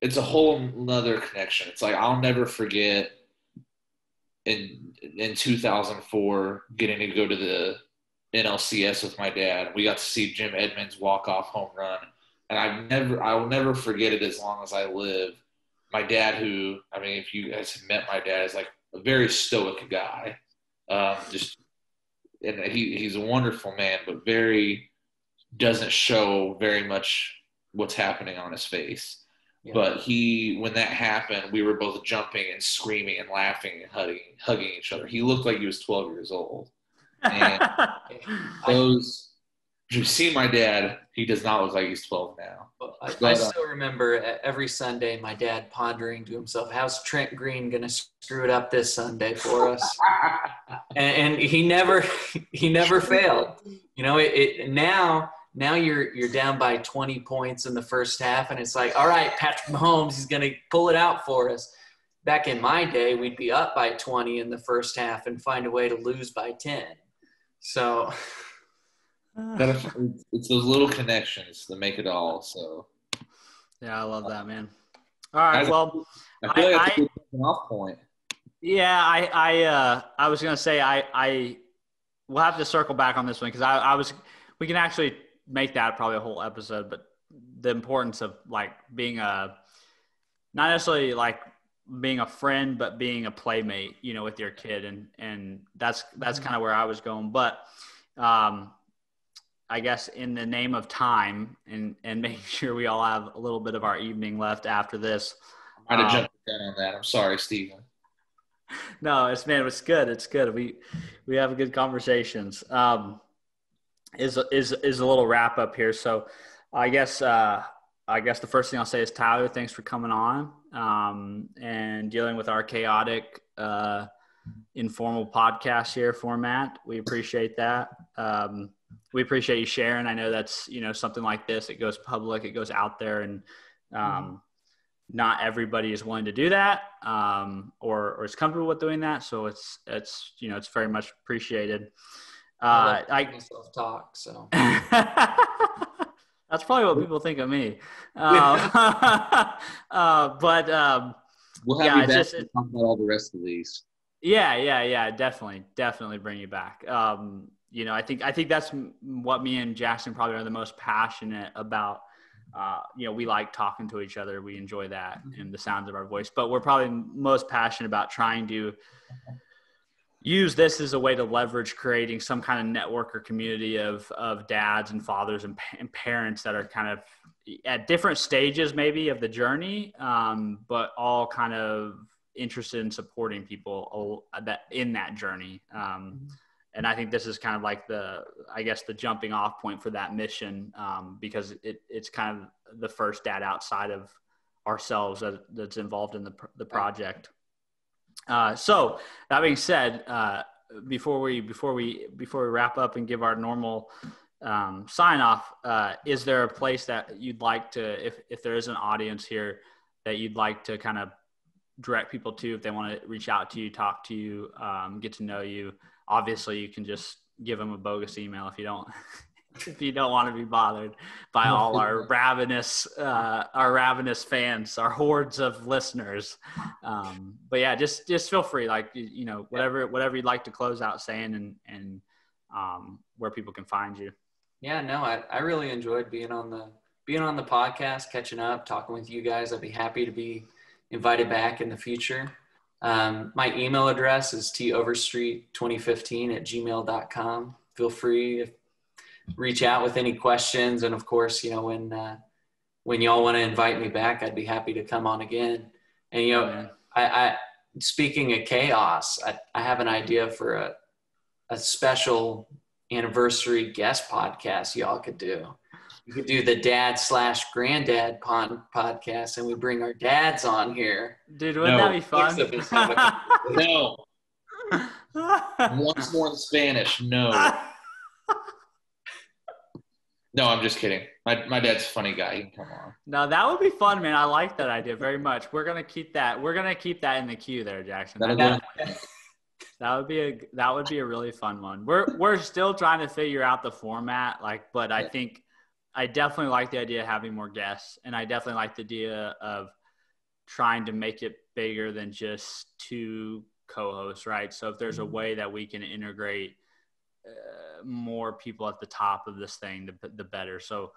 [SPEAKER 2] it's a whole nother connection. It's like, I'll never forget in 2004 getting to go to the NLCS with my dad. We got to see Jim Edmonds walk off home run, and I will never forget it as long as I live. My dad, who, I mean, if you guys have met my dad, is like a very stoic guy. And he's a wonderful man, but doesn't show very much what's happening on his face. Yeah. But when that happened, we were both jumping and screaming and laughing and hugging each other. He looked like he was 12 years old. And if you see my dad, he does not look like he's 12 now.
[SPEAKER 3] I still remember every Sunday my dad pondering to himself, how's Trent Green going to screw it up this Sunday for us? and he never failed. Now you're down by 20 points in the first half, and it's like, all right, Patrick Mahomes, he's going to pull it out for us. Back in my day, we'd be up by 20 in the first half and find a way to lose by 10. So
[SPEAKER 2] it's those little connections that make it all. So
[SPEAKER 1] yeah, I love that, man. All right, well,
[SPEAKER 2] I feel like that's a good off point.
[SPEAKER 1] Yeah, I was gonna say we'll have to circle back on this one, because we can actually make that probably a whole episode, but the importance of like being not necessarily like being a friend, but being a playmate, with your kid. And that's kind of where I was going. But I guess in the name of time and making sure we all have a little bit of our evening left after this.
[SPEAKER 2] I might have jumped in on that. I'm sorry, Steven.
[SPEAKER 1] No, it's good. It's good. We have good conversations. Is a little wrap up here. So I guess the first thing I'll say is, Tyler, thanks for coming on and dealing with our chaotic informal podcast here format. We appreciate that. We appreciate you sharing. I know that's, something like this, it goes public, it goes out there, and not everybody is willing to do that, or is comfortable with doing that. So it's very much appreciated.
[SPEAKER 3] I like myself talk, so.
[SPEAKER 1] That's probably what people think of me.
[SPEAKER 2] We'll have you back to talk about all the rest of these.
[SPEAKER 1] Yeah. Definitely bring you back. I think that's what me and Jaxon probably are the most passionate about. We like talking to each other. We enjoy that and the sounds of our voice, but we're probably most passionate about trying to use this as a way to leverage creating some kind of network or community of dads and fathers and parents that are kind of at different stages maybe of the journey, but all kind of interested in supporting people that in that journey. And I think this is kind of like the jumping off point for that mission, because it's kind of the first dad outside of ourselves that's involved in the project. So that being said, before we wrap up and give our normal sign off, is there a place that you'd like to, if there is an audience here, that you'd like to kind of direct people to if they want to reach out to you, talk to you, get to know you? Obviously, you can just give them a bogus email if you don't want to be bothered by all our ravenous fans, our hordes of listeners. But yeah, just feel free, whatever you'd like to close out saying, and where people can find you.
[SPEAKER 3] Yeah, no, I really enjoyed being on the podcast, catching up, talking with you guys. I'd be happy to be invited back in the future. My email address is toverstreet2015@gmail.com. Feel free to reach out with any questions. And of course, when y'all want to invite me back, I'd be happy to come on again. And, I speaking of chaos, I have an idea for a special anniversary guest podcast y'all could do. You could do the dad/granddad podcast, and we bring our dads on here.
[SPEAKER 1] Dude, wouldn't that be fun?
[SPEAKER 2] No. Once more in Spanish, no. No, I'm just kidding. My dad's a funny guy. He can come on.
[SPEAKER 1] No, that would be fun, man. I like that idea very much. We're gonna keep that in the queue there, Jaxon. That would be a really fun one. We're still trying to figure out the format, but I think I definitely like the idea of having more guests, and I definitely like the idea of trying to make it bigger than just two co-hosts, right? So if there's a way that we can integrate more people at the top of this thing, the better. So,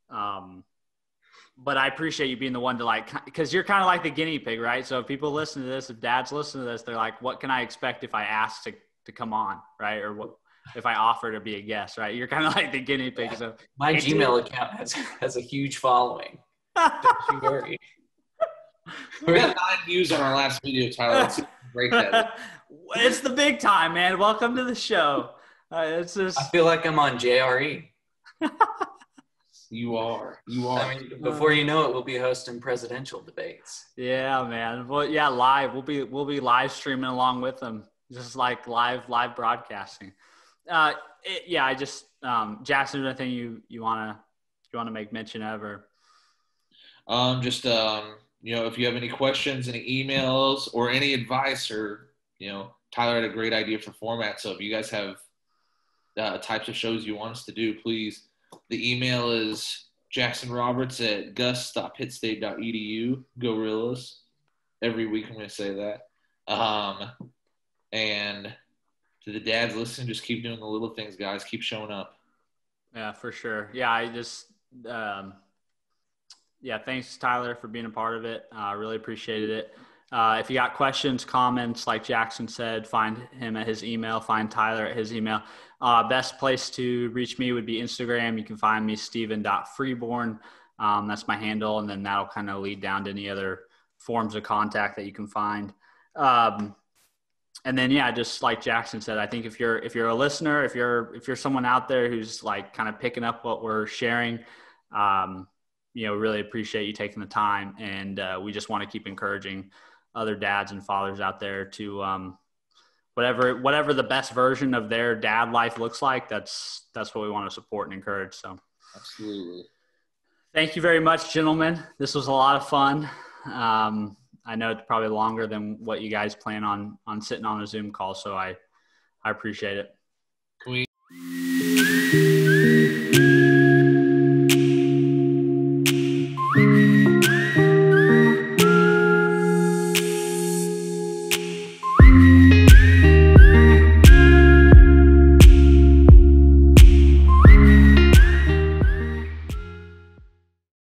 [SPEAKER 1] but I appreciate you being the one to because you're kind of like the guinea pig, right? So if people listen to this, if dads listen to this, they're like, what can I expect if I ask to come on, right? Or what if I offer to be a guest, right? You're kind of like the guinea pig. Yeah. So
[SPEAKER 3] my Gmail account has a huge following. Don't you worry.
[SPEAKER 2] We got 9 views on our last video, Tyler. Let's break that.
[SPEAKER 1] It's the big time, man. Welcome to the show. It's just...
[SPEAKER 3] I feel like I'm on JRE.
[SPEAKER 2] You are.
[SPEAKER 3] I mean, before you know it, we'll be hosting presidential debates.
[SPEAKER 1] Yeah, man. Well, yeah, live. We'll be live streaming along with them, just like live broadcasting. I just Jaxon, anything you wanna make mention of, or
[SPEAKER 2] if you have any questions, any emails, or any advice, or Tyler had a great idea for format. So if you guys have types of shows you want us to do, please. The email is jacksonroberts@gus.pittstate.edu. Gorillas. Every week I'm going to say that. And to the dads listening, just keep doing the little things, guys. Keep showing up.
[SPEAKER 1] Yeah, for sure. Yeah, I just thanks, Tyler, for being a part of it. I really appreciated it. If you got questions, comments, like Jaxon said, find him at his email, find Tyler at his email. Best place to reach me would be Instagram. You can find me, steven.freeborn. That's my handle. And then that'll kind of lead down to any other forms of contact that you can find. And then, just like Jaxon said, I think if you're a listener, if you're someone out there who's kind of picking up what we're sharing, really appreciate you taking the time. And we just want to keep encouraging other dads and fathers out there to whatever the best version of their dad life looks like. That's what we want to support and encourage. So
[SPEAKER 2] absolutely.
[SPEAKER 1] Thank you very much, gentlemen. This was a lot of fun. I know it's probably longer than what you guys plan on sitting on a Zoom call, so I appreciate it.